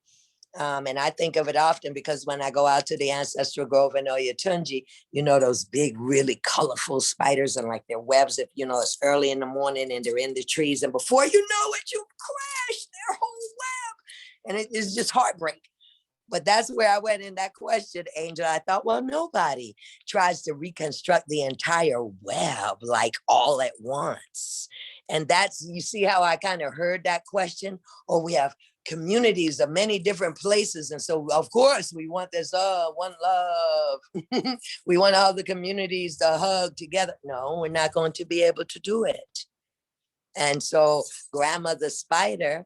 and I think of it often because when I go out to the Ancestral Grove in Oyotunji, you know, those big, really colorful spiders and like their webs, if you know, it's early in the morning and they're in the trees, and before you know it, you crash their whole web. And it is just heartbreak. But that's where I went in that question, Angel. I thought, well, nobody tries to reconstruct the entire web like all at once. And that's, you see how I kind of heard that question? Or we have communities of many different places. And so, of course, we want this one love. We want all the communities to hug together. No, we're not going to be able to do it. And so Grandmother Spider,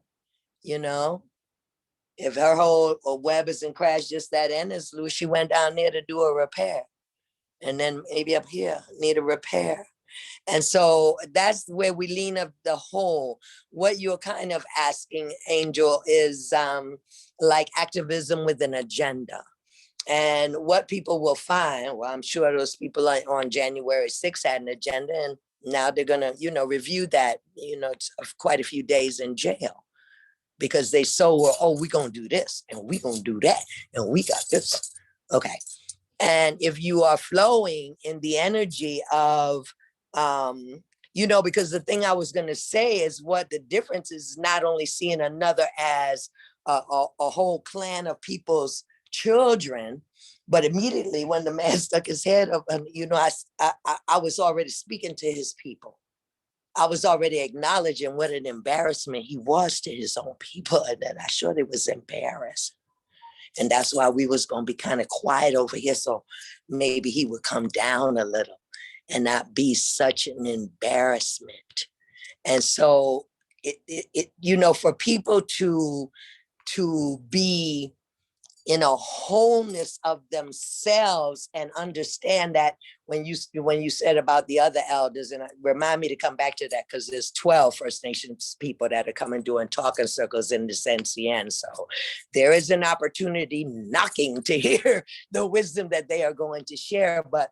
you know, if her whole web isn't crashed, just that end is loose, she went down there to do a repair. And then maybe up here, need a repair. And so that's where we lean up the whole. What you're kind of asking, Angel, is like activism with an agenda. And what people will find, well, I'm sure those people on January 6th had an agenda, and now they're gonna, you know, review that, you know, it's quite a few days in jail. Because they were, we're going to do this and we're going to do that and we got this. Okay. And if you are flowing in the energy of, you know, because the thing I was going to say is what the difference is, not only seeing another as a whole clan of people's children, but immediately when the man stuck his head up, and, you know, I was already speaking to his people. I was already acknowledging what an embarrassment he was to his own people, and that I sure it was embarrassed. And that's why we was going to be kind of quiet over here, so maybe he would come down a little and not be such an embarrassment. And so it you know, for people to be in a wholeness of themselves and understand that when you said about the other elders, and remind me to come back to that, because there's 12 First Nations people that are coming doing talking circles in this NCN. So there is an opportunity knocking to hear the wisdom that they are going to share. But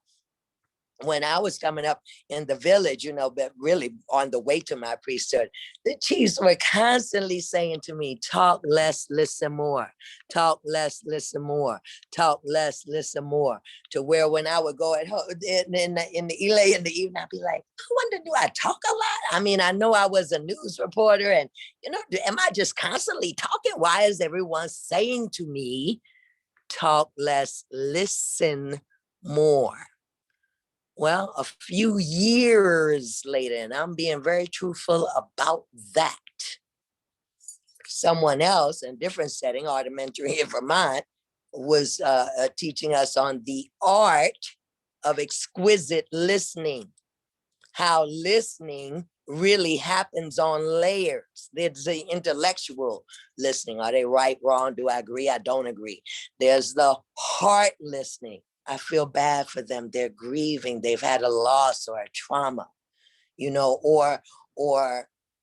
when I was coming up in the village, you know, but really on the way to my priesthood, the chiefs were constantly saying to me, talk less, listen more, talk less, listen more, talk less, listen more. To where when I would go at home in the Ile in the evening, I'd be like, I wonder, do I talk a lot? I mean, I know I was a news reporter, and, you know, am I just constantly talking? Why is everyone saying to me, talk less, listen more. Well, a few years later, and I'm being very truthful about that, someone else in a different setting, Archministry in Vermont, was teaching us on the art of exquisite listening, how listening really happens on layers. There's the intellectual listening. Are they right, wrong? Do I agree? I don't agree. There's the heart listening. I feel bad for them. They're grieving. They've had a loss or a trauma, you know, or,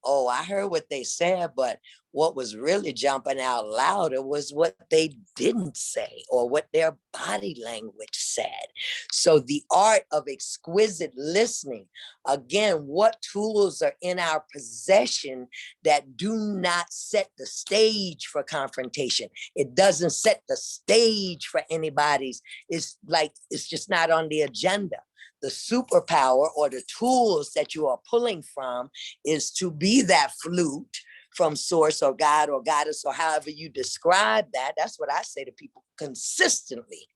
oh, I heard what they said, but what was really jumping out louder was what they didn't say or what their body language said. So the art of exquisite listening, again, what tools are in our possession that do not set the stage for confrontation? It doesn't set the stage for anybody's, it's like, it's just not on the agenda. The superpower or the tools that you are pulling from is to be that flute from source or God or goddess or however you describe that. That's what I say to people consistently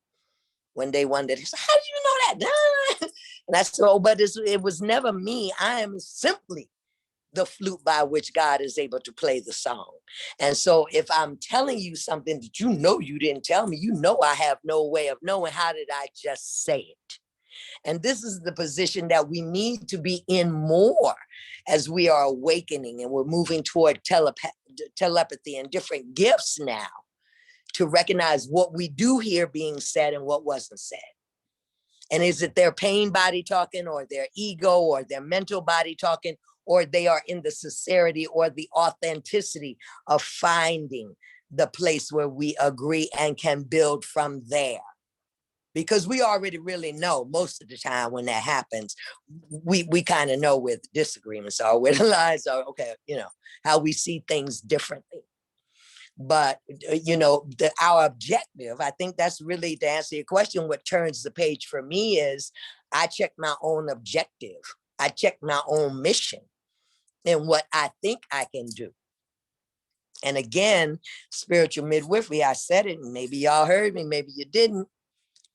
when they wonder, how do you know that? And I said, oh, but it was never me. I am simply the flute by which God is able to play the song. And so if I'm telling you something that you know you didn't tell me, you know I have no way of knowing how did I just say it. And this is the position that we need to be in more as we are awakening and we're moving toward telepathy and different gifts now to recognize what we do hear being said and what wasn't said. And is it their pain body talking or their ego or their mental body talking, or they are in the sincerity or the authenticity of finding the place where we agree and can build from there? Because we already really know most of the time when that happens, we kind of know where the disagreements are, where the lies are, okay, you know, how we see things differently. But, you know, our objective, I think that's really, to answer your question, what turns the page for me is I check my own objective. I check my own mission and what I think I can do. And again, spiritual midwifery, I said it, and maybe y'all heard me, maybe you didn't.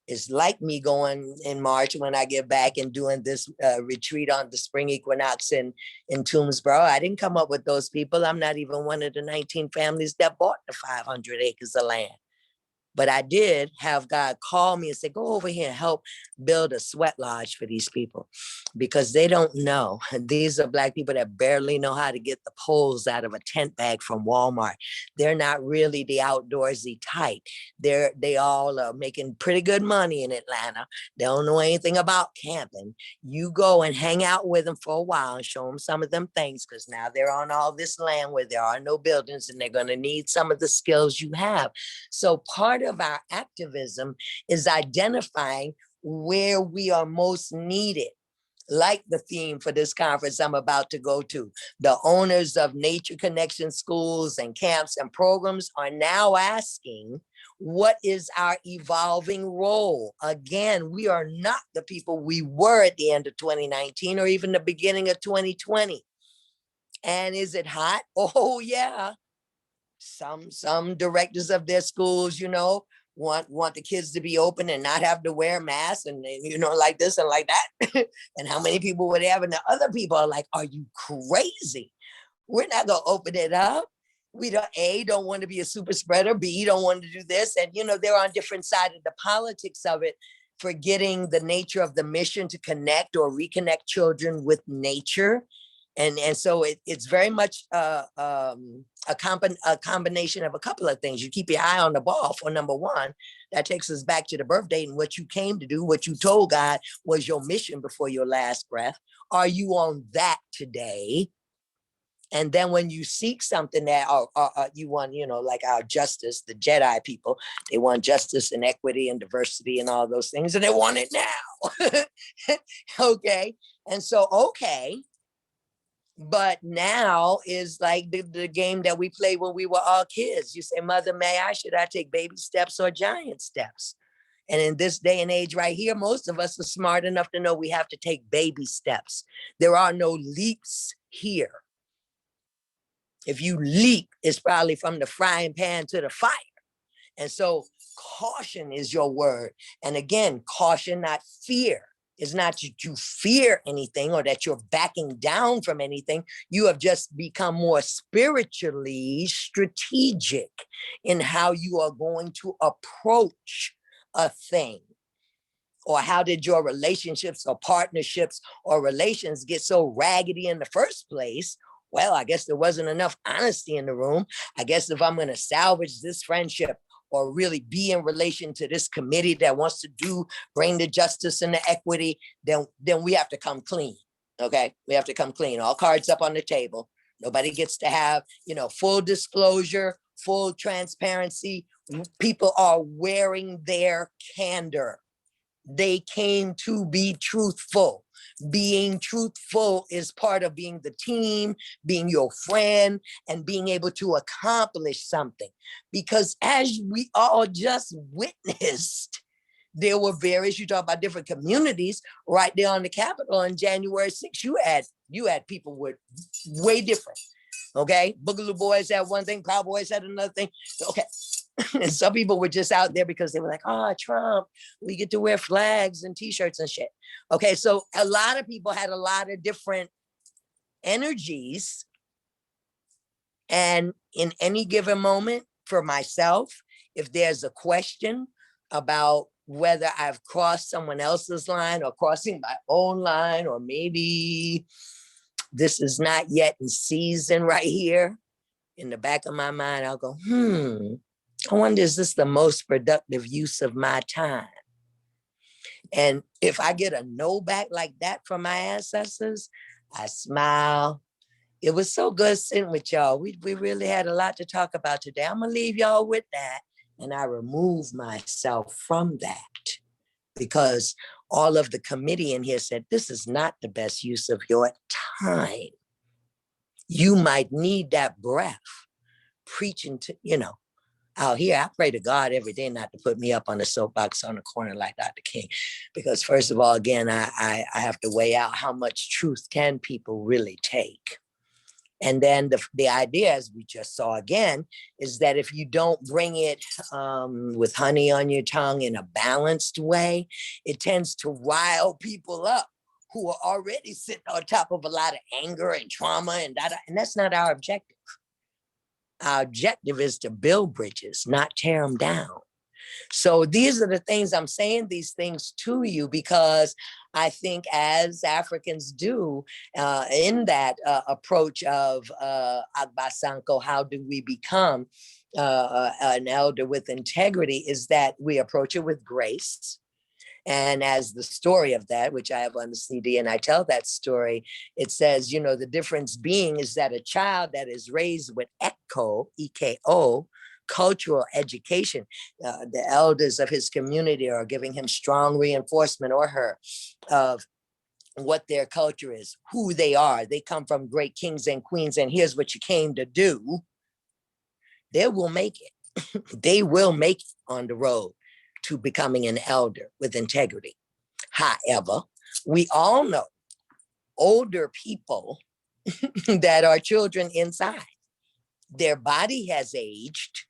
It's like me going in March when I get back and doing this retreat on the spring equinox in Toomsboro. I didn't come up with those people. I'm not even one of the 19 families that bought the 500 acres of land. But I did have God call me and say, go over here and help build a sweat lodge for these people, because they don't know. These are Black people that barely know how to get the poles out of a tent bag from Walmart. They're not really the outdoorsy type. They all are making pretty good money in Atlanta. They don't know anything about camping. You go and hang out with them for a while and show them some of them things, because now they're on all this land where there are no buildings and they're going to need some of the skills you have. So part of our activism is identifying where we are most needed, like the theme for this conference I'm about to go to. The owners of Nature Connection schools and camps and programs are now asking, what is our evolving role? Again, we are not the people we were at the end of 2019 or even the beginning of 2020. And is it hot? Oh yeah. Some directors of their schools, you know, want the kids to be open and not have to wear masks and, you know, like this and like that. And how many people would have? And the other people are like, are you crazy? We're not going to open it up. We don't want to be a super spreader. B, don't want to do this. And, you know, they're on different sides of the politics of it, forgetting the nature of the mission to connect or reconnect children with nature. And so it's very much a combination of a couple of things. You keep your eye on the ball for number one. That takes us back to the birth date and what you came to do, what you told God was your mission before your last breath. Are you on that today? And then when you seek something that you want, you know, like our justice, the Jedi people, they want justice and equity and diversity and all those things, and they want it now. Okay. And so, okay. But now is like the game that we played when we were all kids. You say, mother, should I take baby steps or giant steps? And in this day and age right here, most of us are smart enough to know we have to take baby steps. There are no leaps here. If you leap, it's probably from the frying pan to the fire. And so Caution is your word. And again, caution, not fear. It's not that you fear anything or that you're backing down from anything. You have just become more spiritually strategic in how you are going to approach a thing. Or how did your relationships or partnerships or relations get so raggedy in the first place? Well, I guess there wasn't enough honesty in the room. I guess if I'm going to salvage this friendship or really be in relation to this committee that wants to bring the justice and the equity, then we have to come clean. Okay, we have to come clean. All cards up on the table. Nobody gets to have, full disclosure, full transparency. People are wearing their candor. They came to be truthful. Being truthful is part of being the team, being your friend, and being able to accomplish something. Because as we all just witnessed, there were various, you talk about different communities right there on the Capitol on January 6th. You had people with way different. Okay, Boogaloo Boys had one thing, Proud Boys had another thing. Okay. And some people were just out there because they were like, oh, Trump, we get to wear flags and t-shirts and shit. Okay, so a lot of people had a lot of different energies. And in any given moment, for myself, if there's a question about whether I've crossed someone else's line or crossing my own line, or maybe this is not yet in season right here, in the back of my mind, I'll go, I wonder, is this the most productive use of my time? And if I get a no back like that from my ancestors, I smile. It was so good sitting with y'all. We really had a lot to talk about today. I'm gonna leave y'all with that. And I remove myself from that because all of the committee in here said, this is not the best use of your time. You might need that breath preaching to, out here. I pray to God every day not to put me up on the soapbox on the corner like Dr. King, because first of all, again, I have to weigh out how much truth can people really take. And then the idea, as we just saw again, is that if you don't bring it with honey on your tongue in a balanced way, it tends to rile people up who are already sitting on top of a lot of anger and trauma, and that's not our objective. Our objective is to build bridges, not tear them down. So these are the things I'm saying, these things to you, because I think as Africans do in that approach of Agbasanko, how do we become an elder with integrity, is that we approach it with grace. And as the story of that, which I have on the CD and I tell that story, it says, the difference being is that a child that is raised with EKO, cultural education, the elders of his community are giving him strong reinforcement, or her, of what their culture is, who they are. They come from great kings and queens, and here's what you came to do. They will make it. They will make it on the road to becoming an elder with integrity. However, we all know older people that are children inside. Their body has aged,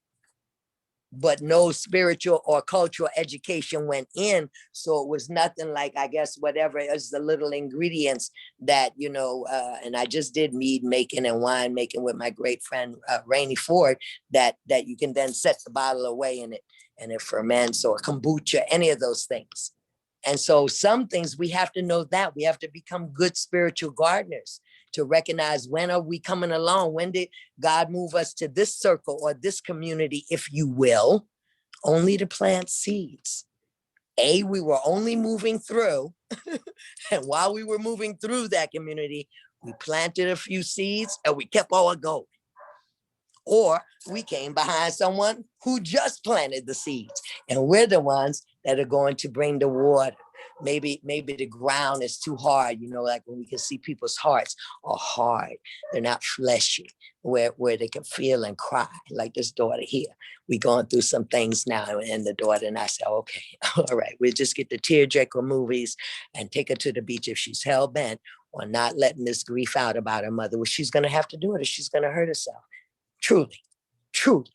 but no spiritual or cultural education went in. So it was nothing like, I guess, whatever is the little ingredients that, and I just did mead making and wine making with my great friend, Rainey Ford, that you can then set the bottle away and it ferments, or kombucha, any of those things. And so some things we have to know that we have to become good spiritual gardeners to recognize, when are we coming along? When did God move us to this circle or this community, if you will, only to plant seeds? We were only moving through, and while we were moving through that community, we planted a few seeds and we kept on going. Or we came behind someone who just planted the seeds, and we're the ones that are going to bring the water. Maybe the ground is too hard, like when we can see people's hearts are hard. They're not fleshy, where they can feel and cry, like this daughter here. We're going through some things now, and the daughter and I said, okay, all right, we'll just get the tearjerker movies and take her to the beach if she's hell-bent on not letting this grief out about her mother. Well, she's going to have to do it, or she's going to hurt herself. Truly, truly.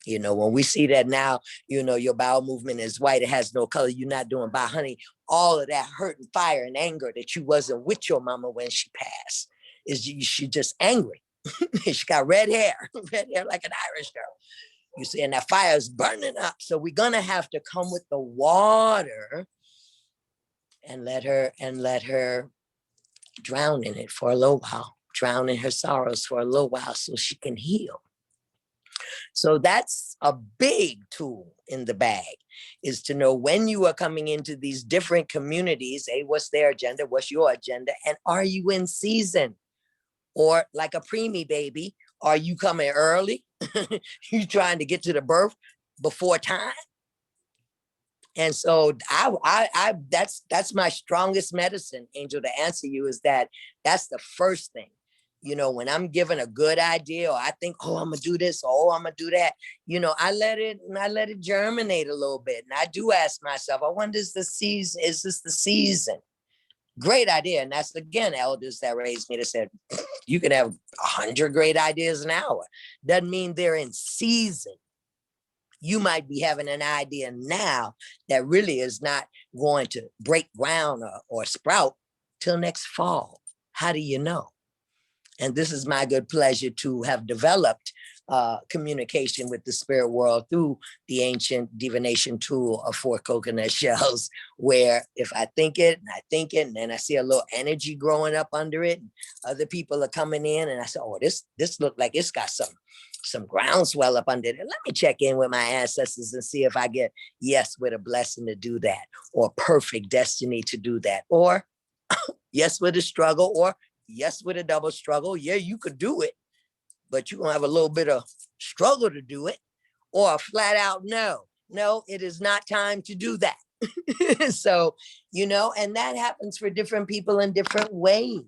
You know, when we see that now, you know, your bowel movement is white, it has no color, you're not doing by honey, all of that hurt and fire and anger that you wasn't with your mama when she passed, is she just angry. She got red hair like an Irish girl. You see, and that fire is burning up. So we're gonna have to come with the water and let her drown in it for a little while, drown in her sorrows for a little while so she can heal. So that's a big tool in the bag, is to know when you are coming into these different communities, hey, what's their agenda? What's your agenda? And are you in season? Or like a preemie baby, are you coming early? You trying to get to the birth before time? And so that's my strongest medicine, Angel, to answer you, is that's the first thing. You know, when I'm given a good idea, or I think, oh, I'm gonna do this, or oh, I'm gonna do that, you know, I let it germinate a little bit. And I do ask myself, I wonder, is this the season? Great idea. And that's, again, elders that raised me that said, you can have 100 great ideas an hour. Doesn't mean they're in season. You might be having an idea now that really is not going to break ground or sprout till next fall. How do you know? And this is my good pleasure to have developed communication with the spirit world through the ancient divination tool of 4 coconut shells, where if I think it, and then I see a little energy growing up under it, and other people are coming in, and I say, oh, this look like it's got some groundswell up under it. Let me check in with my ancestors and see if I get yes with a blessing to do that, or perfect destiny to do that, or yes with a struggle, or yes with a double struggle. Yeah, you could do it, but you're gonna have a little bit of struggle to do it, or a flat out no, it is not time to do that. So, you know, and that happens for different people in different ways.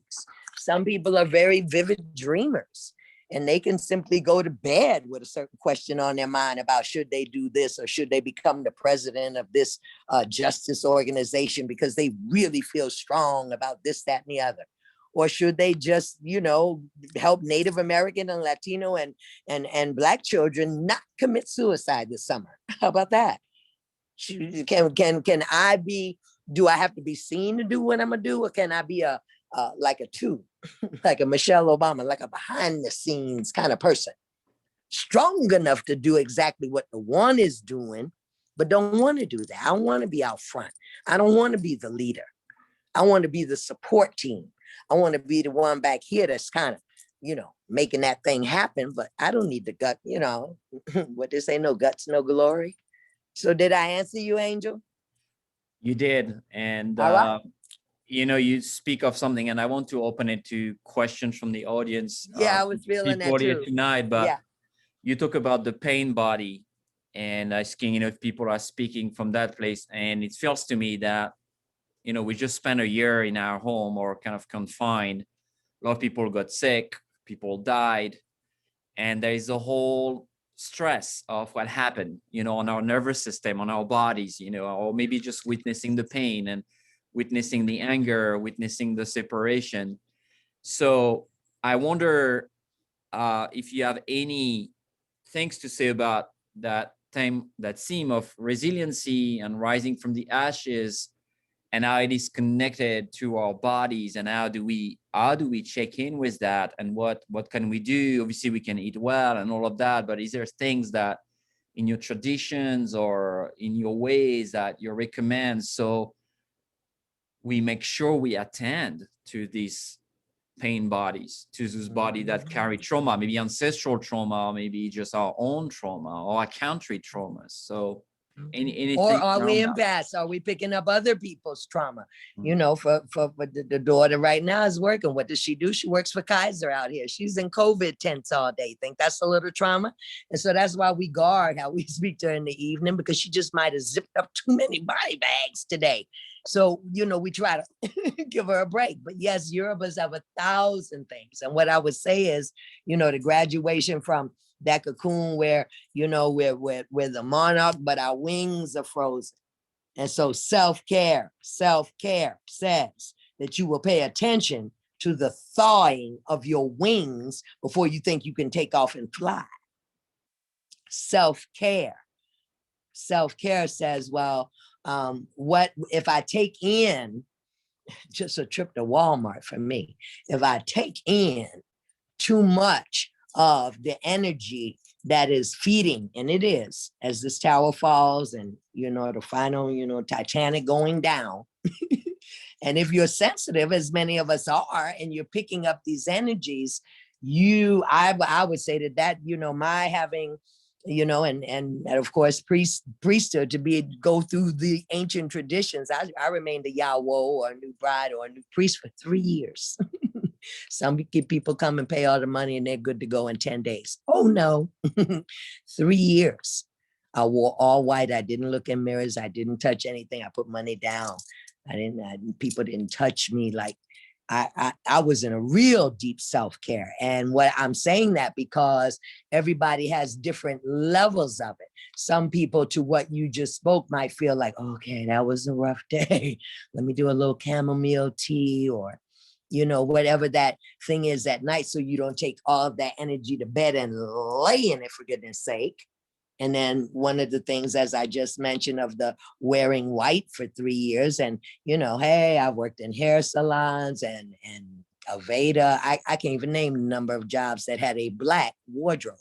Some people are very vivid dreamers, and they can simply go to bed with a certain question on their mind about should they do this, or should they become the president of this justice organization, because they really feel strong about this, that, and the other. Or should they just, you know, help Native American and Latino and Black children not commit suicide this summer? How about that? Can I be, do I have to be seen to do what I'm gonna do? Or can I be like a 2, like a Michelle Obama, like a behind the scenes kind of person, strong enough to do exactly what the 1 is doing, but don't want to do that. I don't want to be out front. I don't want to be the leader. I want to be the support team. I want to be the one back here that's kind of, you know, making that thing happen, but I don't need the gut, you know, what they say, no guts, no glory. So did I answer you, Angel? You did. And, right. You know, you speak of something, and I want to open it to questions from the audience. Yeah, I was feeling that too. Tonight, but yeah. You talk about the pain body and asking, you know, if people are speaking from that place. And it feels to me that, you know, we just spent a year in our home or kind of confined. A lot of people got sick, people died, and there is a whole stress of what happened, you know, on our nervous system, on our bodies, you know, or maybe just witnessing the pain and witnessing the anger, witnessing the separation. So I wonder if you have any things to say about that theme of resiliency and rising from the ashes, and how it is connected to our bodies, and how do we check in with that, and what can we do? Obviously we can eat well and all of that, but is there things that in your traditions or in your ways that you recommend so we make sure we attend to these pain bodies, to those bodies that carry trauma, maybe ancestral trauma, maybe just our own trauma or our country traumas? So anything, or are we empaths? Are we picking up other people's trauma? You know, for the daughter right now is working. What does she do? She works for Kaiser out here. She's in COVID tents all day. Think that's a little trauma? And so that's why we guard how we speak to her in the evening, because she just might have zipped up too many body bags today. So, you know, we try to give her a break. But yes, Yorubas have 1,000 things. And what I would say is, you know, the graduation from that cocoon where, you know, we're the monarch, but our wings are frozen. And so self-care says that you will pay attention to the thawing of your wings before you think you can take off and fly. self-care. Self-care says, well, what if I take in just a trip to Walmart for me, if I take in too much of the energy that is feeding, and it is, as this tower falls and, you know, the final, you know, Titanic going down. And if you're sensitive, as many of us are, and you're picking up these energies, I would say that, you know, my having, you know, and of course, priesthood to go through the ancient traditions. I remained a Yawo or a new bride or a new priest for 3 years. Some people come and pay all the money and they're good to go in 10 days. Oh no, 3 years. I wore all white. I didn't look in mirrors. I didn't touch anything. I put money down. People didn't touch me. Like I was in a real deep self-care. And what I'm saying that because everybody has different levels of it. Some people, to what you just spoke, might feel like, okay, that was a rough day. Let me do a little chamomile tea, or, you know, whatever that thing is at night, so you don't take all of that energy to bed and lay in it, for goodness sake. And then one of the things, as I just mentioned, of the wearing white for 3 years, and, you know, hey, I worked in hair salons and Aveda. I can't even name the number of jobs that had a black wardrobe,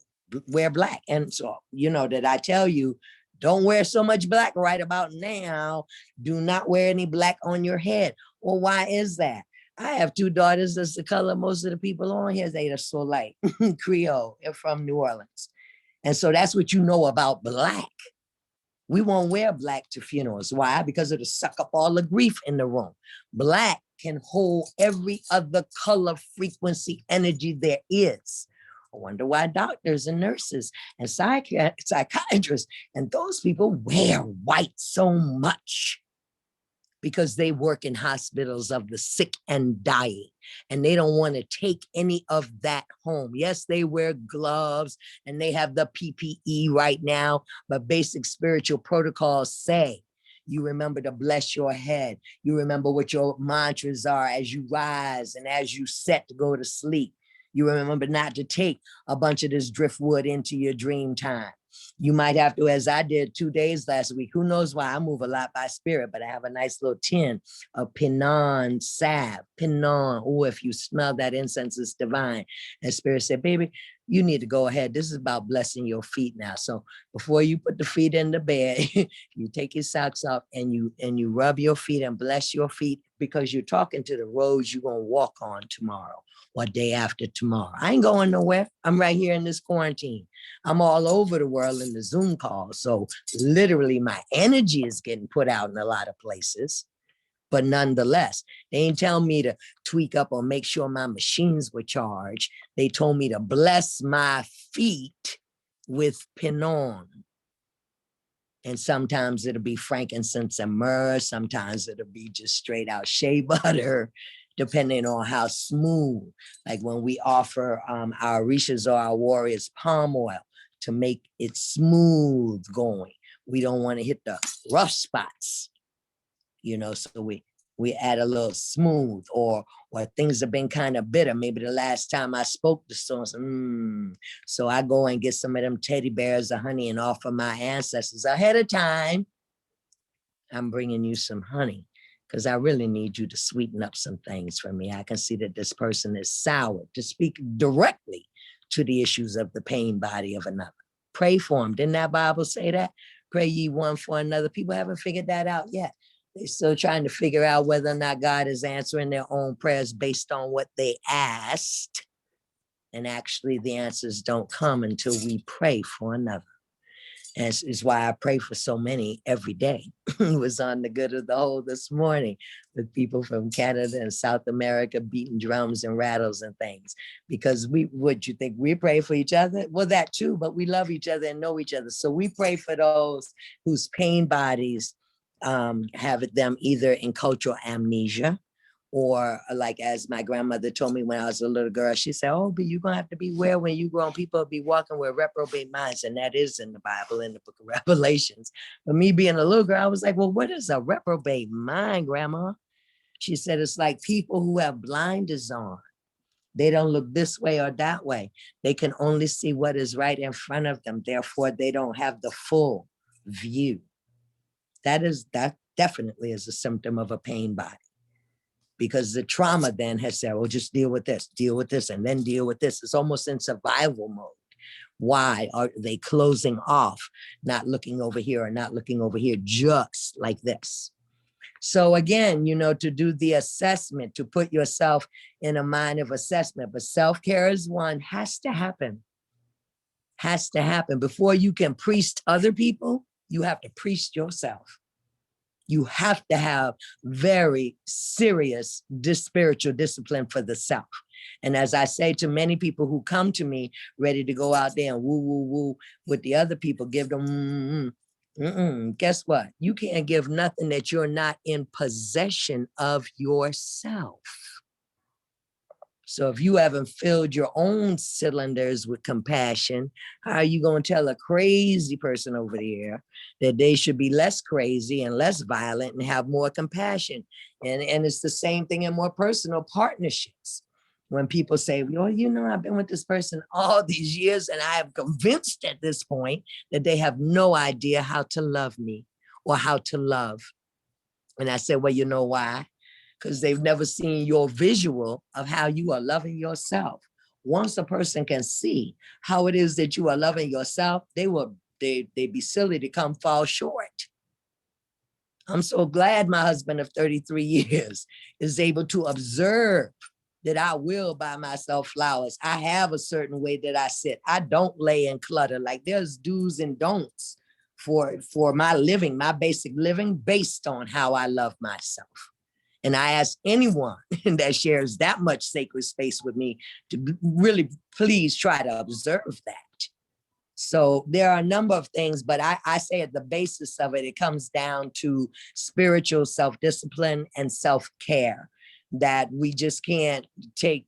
wear black. And so, you know, that I tell you, don't wear so much black right about now. Do not wear any black on your head. Well, why is that? I have 2 daughters that's the color most of the people on here. They are so light, Creole, and from New Orleans. And so that's what you know about black. We won't wear black to funerals. Why? Because it'll suck up all the grief in the room. Black can hold every other color, frequency, energy there is. I wonder why doctors and nurses and psychiatrists and those people wear white so much. Because they work in hospitals of the sick and dying, and they don't want to take any of that home. Yes, they wear gloves and they have the PPE right now, but basic spiritual protocols say, you remember to bless your head. You remember what your mantras are as you rise and as you set to go to sleep. You remember not to take a bunch of this driftwood into your dream time. You might have to, as I did 2 days last week. Who knows why? I move a lot by spirit, but I have a nice little tin of Pinon salve. Pinon. Oh, if you smell that incense, it's divine. And spirit said, baby, you need to go ahead. This is about blessing your feet now. So before you put the feet in the bed, you take your socks off and you rub your feet and bless your feet, because you're talking to the roads you're going to walk on tomorrow or day after tomorrow. I ain't going nowhere. I'm right here in this quarantine. I'm all over the world in the Zoom call. So literally my energy is getting put out in a lot of places. But nonetheless, they ain't tell me to tweak up or make sure my machines were charged. They told me to bless my feet with Pinon. And sometimes it'll be frankincense and myrrh. Sometimes it'll be just straight out shea butter, depending on how smooth. Like when we offer our Orishas or our warriors palm oil to make it smooth going. We don't want to hit the rough spots, you know, so we add a little smooth, or things have been kind of bitter. Maybe the last time I spoke to someone, so I go and get some of them teddy bears of honey and offer my ancestors ahead of time. I'm bringing you some honey because I really need you to sweeten up some things for me. I can see that this person is sour, to speak directly to the issues of the pain body of another. Pray for them. Didn't that Bible say that? Pray ye one for another. People haven't figured that out yet. They're still trying to figure out whether or not God is answering their own prayers based on what they asked. And actually the answers don't come until we pray for another. And it's why I pray for so many every day. It was on the Good of the Whole this morning with people from Canada and South America beating drums and rattles and things. Because what you think, we pray for each other? Well, that too, but we love each other and know each other. So we pray for those whose pain bodies have them either in cultural amnesia, or like as my grandmother told me when I was a little girl, she said, oh, but you're gonna have to beware when you grow, people will be walking with reprobate minds. And that is in the Bible, in the book of Revelations. But me being a little girl, I was like, well, what is a reprobate mind, Grandma? She said, it's like people who have blinders on. They don't look this way or that way. They can only see what is right in front of them. Therefore, they don't have the full view. That definitely is a symptom of a pain body, because the trauma then has said, well, just deal with this, and then deal with this. It's almost in survival mode. Why are they closing off, not looking over here or not looking over here, just like this? So again, to do the assessment, to put yourself in a mind of assessment, but self-care is one, has to happen. Before you can priest other people, you have to priest yourself. You have to have very serious spiritual discipline for the self. And as I say to many people who come to me ready to go out there and woo, woo, woo with the other people, give them, guess what? You can't give nothing that you're not in possession of yourself. So if you haven't filled your own cylinders with compassion, how are you going to tell a crazy person over there that they should be less crazy and less violent and have more compassion? And it's the same thing in more personal partnerships. When people say, well, I've been with this person all these years and I am convinced at this point that they have no idea how to love me or how to love. And I said, well, you know why? Because they've never seen your visual of how you are loving yourself. Once a person can see how it is that you are loving yourself, they'd be silly to come fall short. I'm so glad my husband of 33 years is able to observe that I will buy myself flowers. I have a certain way that I sit. I don't lay in clutter. Like there's do's and don'ts for my living, my basic living, based on how I love myself. And I ask anyone that shares that much sacred space with me to really please try to observe that. So there are a number of things, but I say at the basis of it, it comes down to spiritual self-discipline and self-care that we just can't take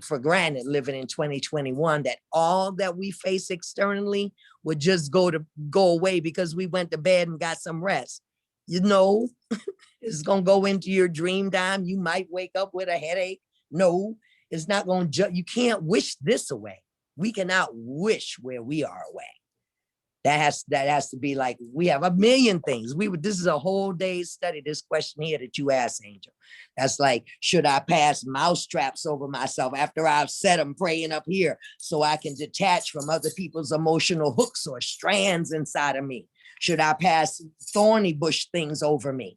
for granted living in 2021, that all that we face externally would just go away because we went to bed and got some rest. It's going to go into your dream time. You might wake up with a headache. No, it's not going to, you can't wish this away. We cannot wish where we are away. That has to be like, we have a million things. This is a whole day's study, this question here that you asked, Angel. That's like, should I pass mouse traps over myself after I've said them praying up here so I can detach from other people's emotional hooks or strands inside of me? Should I pass thorny bush things over me?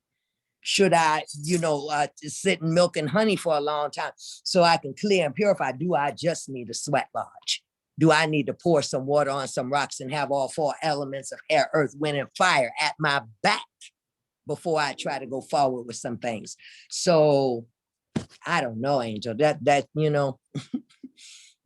Should I, sit in milk and honey for a long time so I can clear and purify? Do I just need a sweat lodge? Do I need to pour some water on some rocks and have all four elements of air, earth, wind, and fire at my back before I try to go forward with some things? So I don't know, Angel,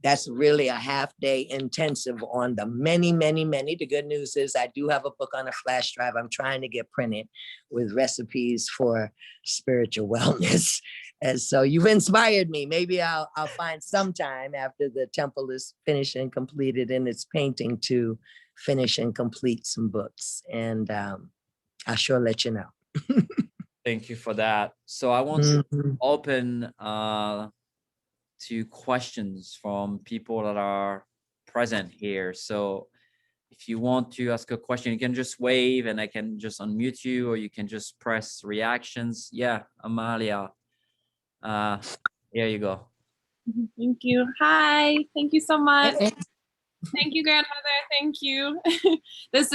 that's really a half-day intensive on the many, many, many. The good news is I do have a book on a flash drive I'm trying to get printed with recipes for spiritual wellness. And so you've inspired me. Maybe I'll find some time after the temple is finished and completed in its painting to finish and complete some books. And I'll sure let you know. Thank you for that. So I want to open to questions from people that are present here. So if you want to ask a question, you can just wave and I can just unmute you, or you can just press reactions. Yeah, Amalia. Here you go. Thank you. Hi, thank you so much. Thank you, Grandmother. Thank you. This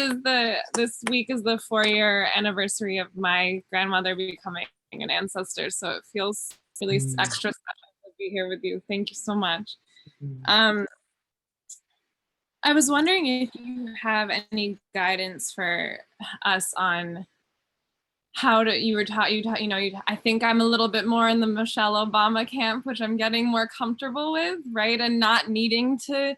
week is the 4-year anniversary of my grandmother becoming an ancestor. So it feels really extra special to be here with you. Thank you so much. I was wondering if you have any guidance for us on how to, I think I'm a little bit more in the Michelle Obama camp, which I'm getting more comfortable with, right? And not needing to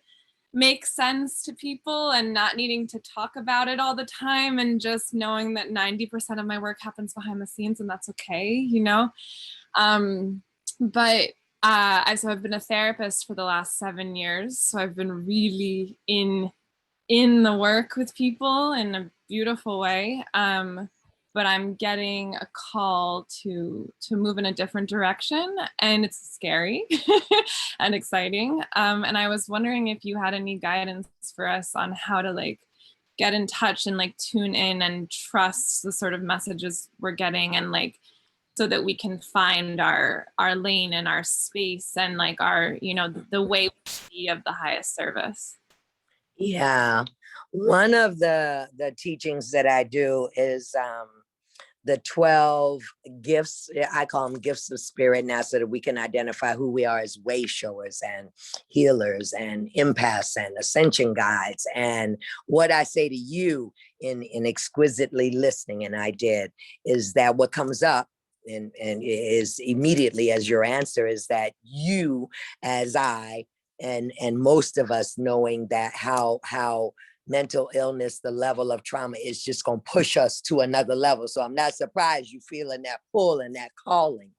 make sense to people and not needing to talk about it all the time, and just knowing that 90% of my work happens behind the scenes, and that's okay, But so I've been a therapist for the last 7 years. So I've been really in the work with people in a beautiful way. but I'm getting a call to move in a different direction, and it's scary and exciting. And I was wondering if you had any guidance for us on how to like get in touch and like tune in and trust the sort of messages we're getting, and like so that we can find our lane and our space and like our, you know, the way of the highest service. Yeah, one of the teachings that I do is the 12 gifts. I call them gifts of spirit now, so that we can identify who we are as way showers and healers and empaths and ascension guides. And what I say to you in exquisitely listening, and I did, is that what comes up and is immediately as your answer is that you, as I, and most of us, knowing that how mental illness, the level of trauma is just going to push us to another level. So I'm not surprised you feeling that pull and that calling.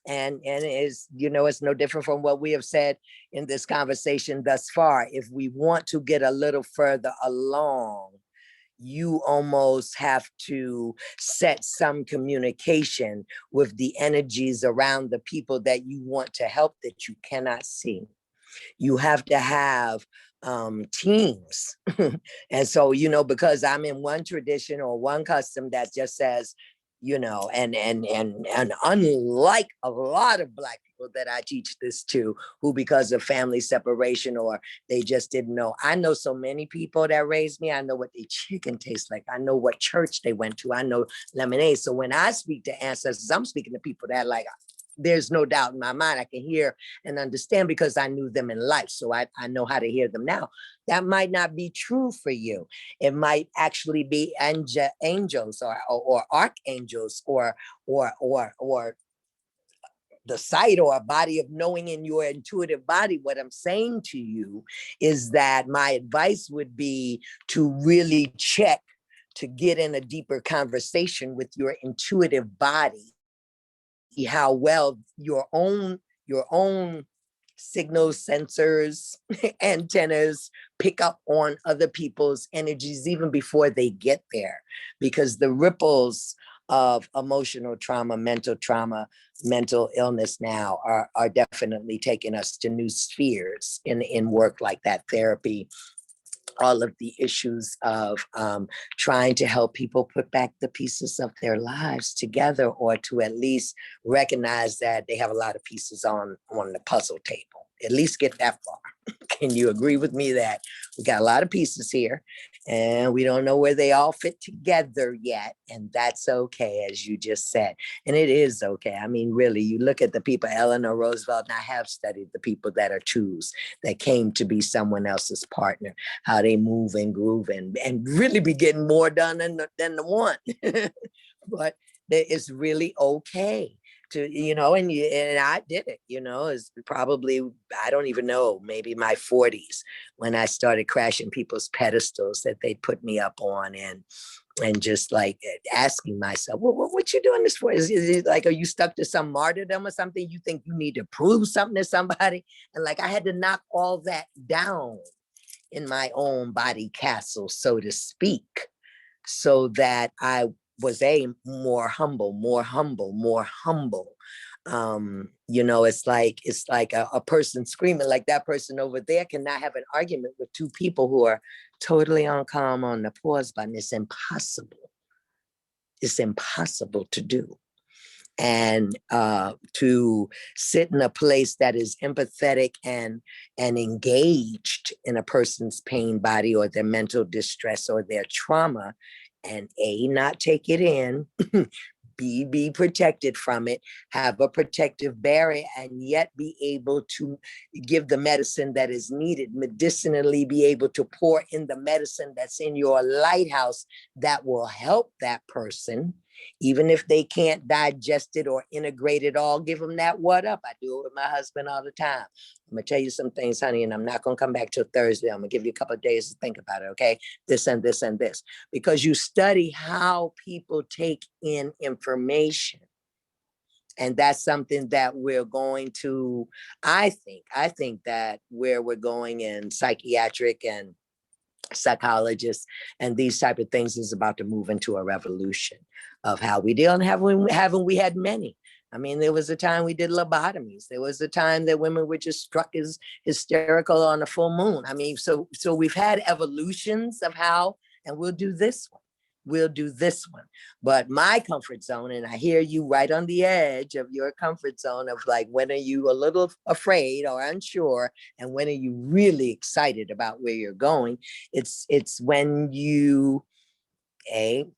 And is, you know, it's no different from what we have said in this conversation thus far. If we want to get a little further along, you almost have to set some communication with the energies around the people that you want to help that you cannot see. You have to have teams. And so, you know, because I'm in one tradition or one custom that just says, you know, and unlike a lot of Black people that I teach this to, who because of family separation or they just didn't know. I know so many people that raised me. I know what their chicken tastes like. I know what church they went to. I know lemonade. So when I speak to ancestors, I'm speaking to people that like, there's no doubt in my mind, I can hear and understand because I knew them in life. So I know how to hear them now. That might not be true for you. It might actually be angels or archangels or the sight or a body of knowing in your intuitive body. What I'm saying to you is that my advice would be to really check to get in a deeper conversation with your intuitive body, how well your own signals, sensors, antennas pick up on other people's energies even before they get there, because the ripples of emotional trauma, mental illness now are definitely taking us to new spheres in work like that, therapy, all of the issues of trying to help people put back the pieces of their lives together, or to at least recognize that they have a lot of pieces on the puzzle table. At least get that far. Can you agree with me that we got a lot of pieces here and we don't know where they all fit together yet? And that's okay, as you just said. And it is okay. I mean, really, you look at the people, Eleanor Roosevelt, and I have studied the people that are twos, that came to be someone else's partner, how they move and groove and really be getting more done than the one. But it's really okay to, you know, and I did it, you know, it's probably, I don't even know, maybe my 40s when I started crashing people's pedestals that they put me up on, and just like asking myself, well, what you doing this for? Is it like, are you stuck to some martyrdom or something? You think you need to prove something to somebody? And like, I had to knock all that down in my own body castle, so to speak, so that I was more humble. You know, it's like a person screaming, like that person over there cannot have an argument with two people who are totally on calm on the pause button. It's impossible. It's impossible to do. And to sit in a place that is empathetic and engaged in a person's pain body or their mental distress or their trauma, and not take it in, be protected from it, have a protective barrier, and yet be able to give the medicine that is needed, medicinally be able to pour in the medicine that's in your lighthouse that will help that person, even if they can't digest it or integrate it all. Give them that what up. I do it with my husband all the time. I'm gonna tell you some things, honey, and I'm not gonna come back till Thursday. I'm gonna give you a couple of days to think about it, okay? This and this and this, because you study how people take in information. And that's something that we're going to, I think that where we're going in psychiatric and psychologists, and these type of things is about to move into a revolution of how we deal. And haven't we had many? I mean, there was a time we did lobotomies. There was a time that women were just struck as hysterical on a full moon. I mean, so we've had evolutions of how, and we'll do this one. We'll do this one. But my comfort zone, and I hear you right on the edge of your comfort zone of like, when are you a little afraid or unsure? And when are you really excited about where you're going? It's when you,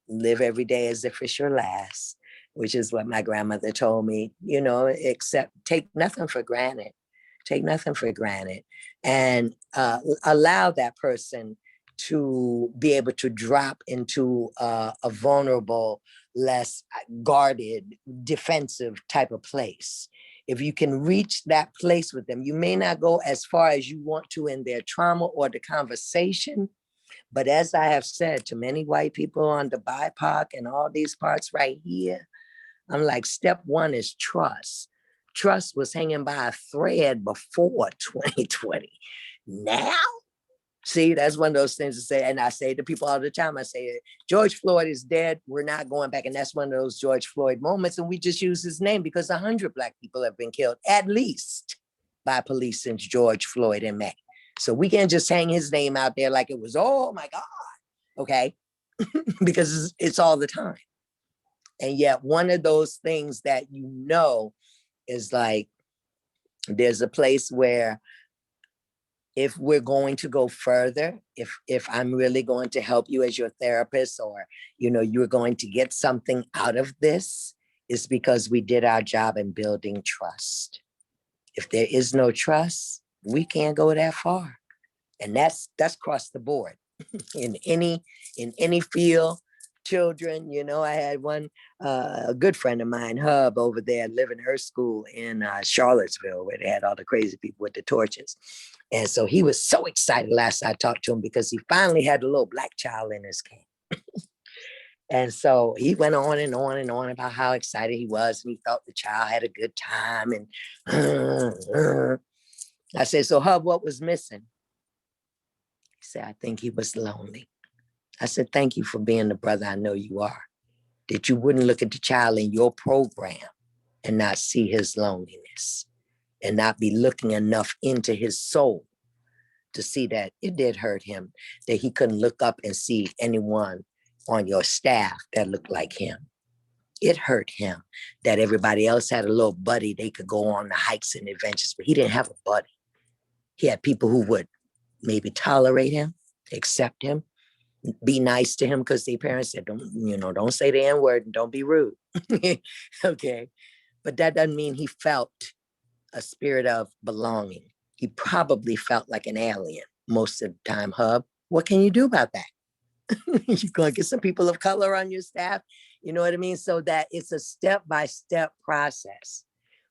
live every day as if it's your last, which is what my grandmother told me, you know, except take nothing for granted. Take nothing for granted. And allow that person to be able to drop into a vulnerable, less guarded, defensive type of place. If you can reach that place with them, you may not go as far as you want to in their trauma or the conversation. But as I have said to many white people on the BIPOC and all these parts right here, I'm like, step one is trust. Trust was hanging by a thread before 2020. Now, see, that's one of those things to say. And I say to people all the time, I say, George Floyd is dead. We're not going back. And that's one of those George Floyd moments. And we just use his name because 100 Black people have been killed, at least, by police since George Floyd in May. So we can't just hang his name out there like it was, oh my God, okay? Because it's all the time. And yet one of those things that you know is like, there's a place where if we're going to go further, if I'm really going to help you as your therapist, or, you know, you're going to get something out of this, is because we did our job in building trust. If there is no trust, we can't go that far. And that's across the board in any field. Children, you know, I had one, a good friend of mine, Hub, over there, living Earth School in Charlottesville, where they had all the crazy people with the torches. And so he was so excited last I talked to him because he finally had a little Black child in his camp. And so he went on and on and on about how excited he was. And he thought the child had a good time. And I said, so Hub, what was missing? He said, I think he was lonely. I said, thank you for being the brother I know you are. That you wouldn't look at the child in your program and not see his loneliness and not be looking enough into his soul to see that it did hurt him, that he couldn't look up and see anyone on your staff that looked like him. It hurt him that everybody else had a little buddy they could go on the hikes and adventures, but he didn't have a buddy. He had people who would maybe tolerate him, accept him, be nice to him because their parents said, don't say the N-word and don't be rude. Okay. But that doesn't mean he felt a spirit of belonging. He probably felt like an alien most of the time, Hub. What can you do about that? You're going to get some people of color on your staff. You know what I mean? So that it's a step-by-step process.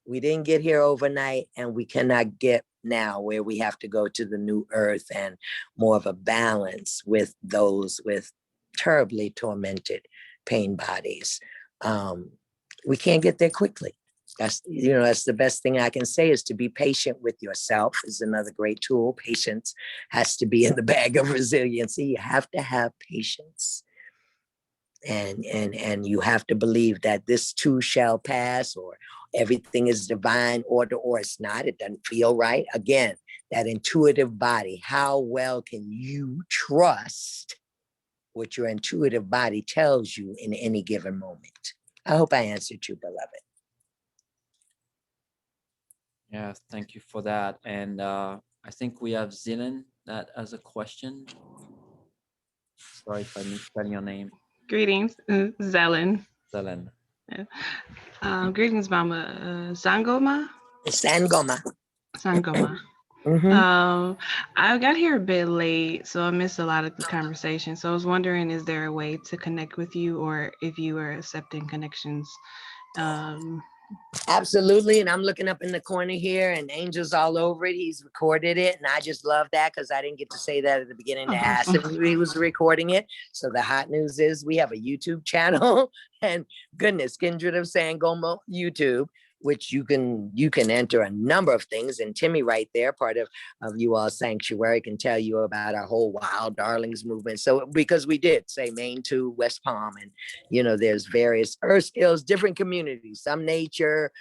We didn't get here overnight, and we cannot get now where we have to go to the new earth and more of a balance with those with terribly tormented pain bodies. We can't get there quickly. That's the best thing I can say, is to be patient with yourself is another great tool. Patience has to be in the bag of resiliency. You have to have patience. And you have to believe that this too shall pass, or everything is divine order, or it's not. It doesn't feel right. Again, that intuitive body. How well can you trust what your intuitive body tells you in any given moment? I hope I answered you, beloved. Yeah, thank you for that. And I think we have Zilan that has a question. Sorry if I misspell your name. Greetings, Zelen. Zilan. Yeah. Greetings, Mama. Sangoma? Sangoma. Sangoma. Mm-hmm. I got here a bit late, so I missed a lot of the conversation. So I was wondering, is there a way to connect with you, or if you are accepting connections? Absolutely. And I'm looking up in the corner here, and Angel's all over it. He's recorded it. And I just love that because I didn't get to say that at the beginning to ask him if he was recording it. So the hot news is we have a YouTube channel, and goodness, Kindred of Sangoma YouTube. which you can enter a number of things. And Timmy right there, part of you all sanctuary, can tell you about our whole Wild Darlings movement. So because we did say Maine to West Palm, and there's various Earthskills, different communities, some nature,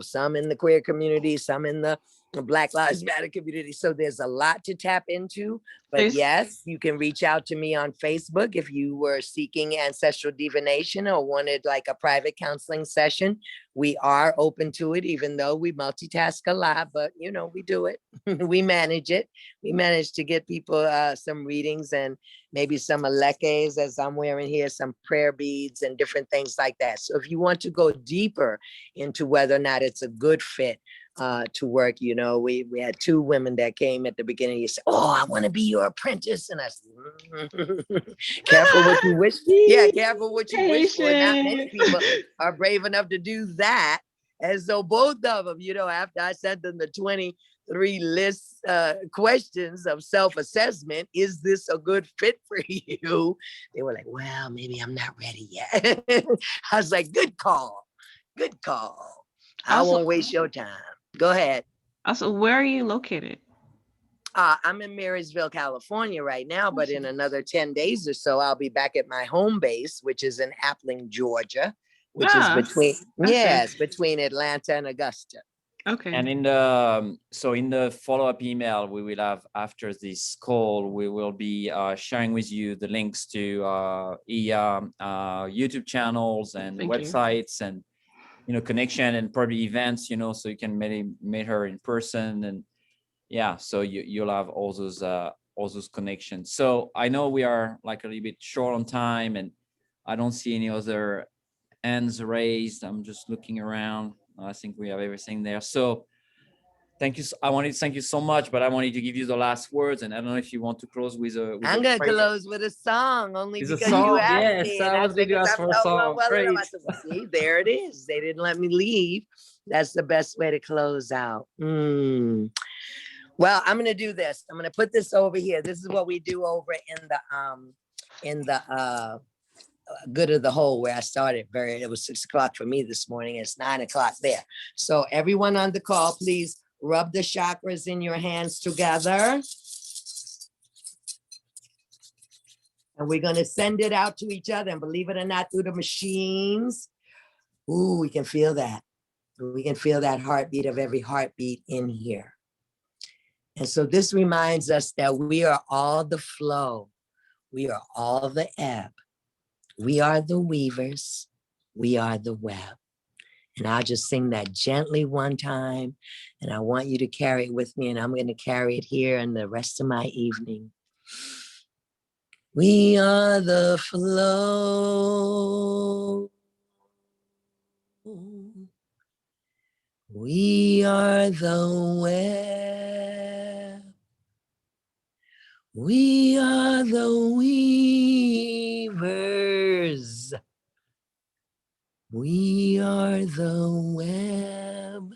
some in the queer community, some in the Black Lives Matter community. So there's a lot to tap into. But yes, you can reach out to me on Facebook if you were seeking ancestral divination or wanted like a private counseling session. We are open to it, even though we multitask a lot, but we do it. We manage it. We manage to get people some readings and maybe some alekes, as I'm wearing here, some prayer beads and different things like that. So if you want to go deeper into whether or not it's a good fit to work, we had 2 women that came at the beginning. You said, "Oh, I want to be your apprentice," and I said, "Careful what you wish." Yeah, careful what you wish for. Not many people are brave enough to do that. And so both of them, after I sent them the 23 list questions of self-assessment, is this a good fit for you? They were like, "Well, maybe I'm not ready yet." I was like, "Good call. Good call. I won't waste your time." Go ahead. Also, where are you located? I'm in Marysville, California right now, but in another 10 days or so, I'll be back at my home base, which is in Appling, Georgia, which is between Atlanta and Augusta. Okay. And in the follow-up email we will have after this call, we will be sharing with you the links to YouTube channels and websites and connection and probably events, so you can meet her in person, and so you'll have all those connections. So I know we are like a little bit short on time, and I don't see any other hands raised. I'm just looking around. I think we have everything there. So thank you. I wanted to thank you so much, but I wanted to give you the last words, and I don't know if you want to close with a. I'm gonna close with a song, only It's because a song. you asked Yes, me. I was going to ask for a song. Great. See, there it is. They didn't let me leave. That's the best way to close out. Well, I'm gonna do this. I'm gonna put this over here. This is what we do over in the Good of the Whole, where I started. It was 6 o'clock for me this morning. It's 9 o'clock there. So everyone on the call, please rub the chakras in your hands together. And we're going to send it out to each other, and believe it or not, through the machines. Ooh, we can feel that. We can feel that heartbeat of every heartbeat in here. And so this reminds us that we are all the flow. We are all the ebb. We are the weavers. We are the web. And I'll just sing that gently one time. And I want you to carry it with me. And I'm going to carry it here and the rest of my evening. We are the flow. We are the web. We are the weavers. We are the web.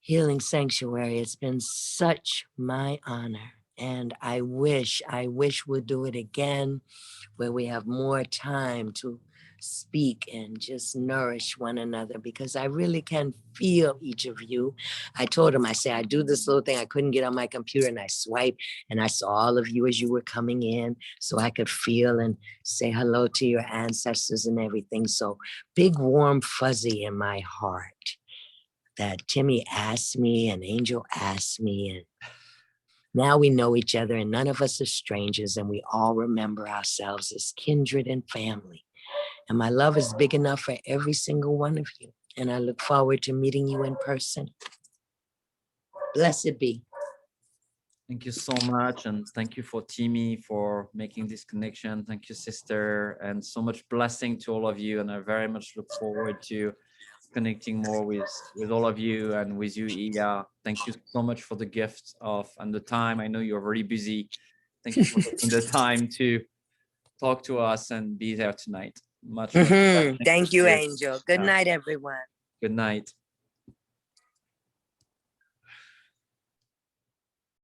Healing Sanctuary, it's been such my honor. And I wish we'll do it again, where we have more time to speak and just nourish one another, because I really can feel each of you. I told him, I said, I do this little thing. I couldn't get on my computer, and I swiped, and I saw all of you as you were coming in, so I could feel and say hello to your ancestors and everything. So big, warm, fuzzy in my heart that Timmy asked me and Angel asked me, and now we know each other, and none of us are strangers, and we all remember ourselves as kindred and family. And my love is big enough for every single one of you. And I look forward to meeting you in person. Blessed be. Thank you so much. And thank you for Timmy for making this connection. Thank you, sister. And so much blessing to all of you. And I very much look forward to connecting more with all of you and with you, Iya. Thank you so much for the gift of and the time. I know you're very busy. Thank you for taking the time to talk to us and be there tonight. Much. Thank you, Angel. Good night, everyone. Good night.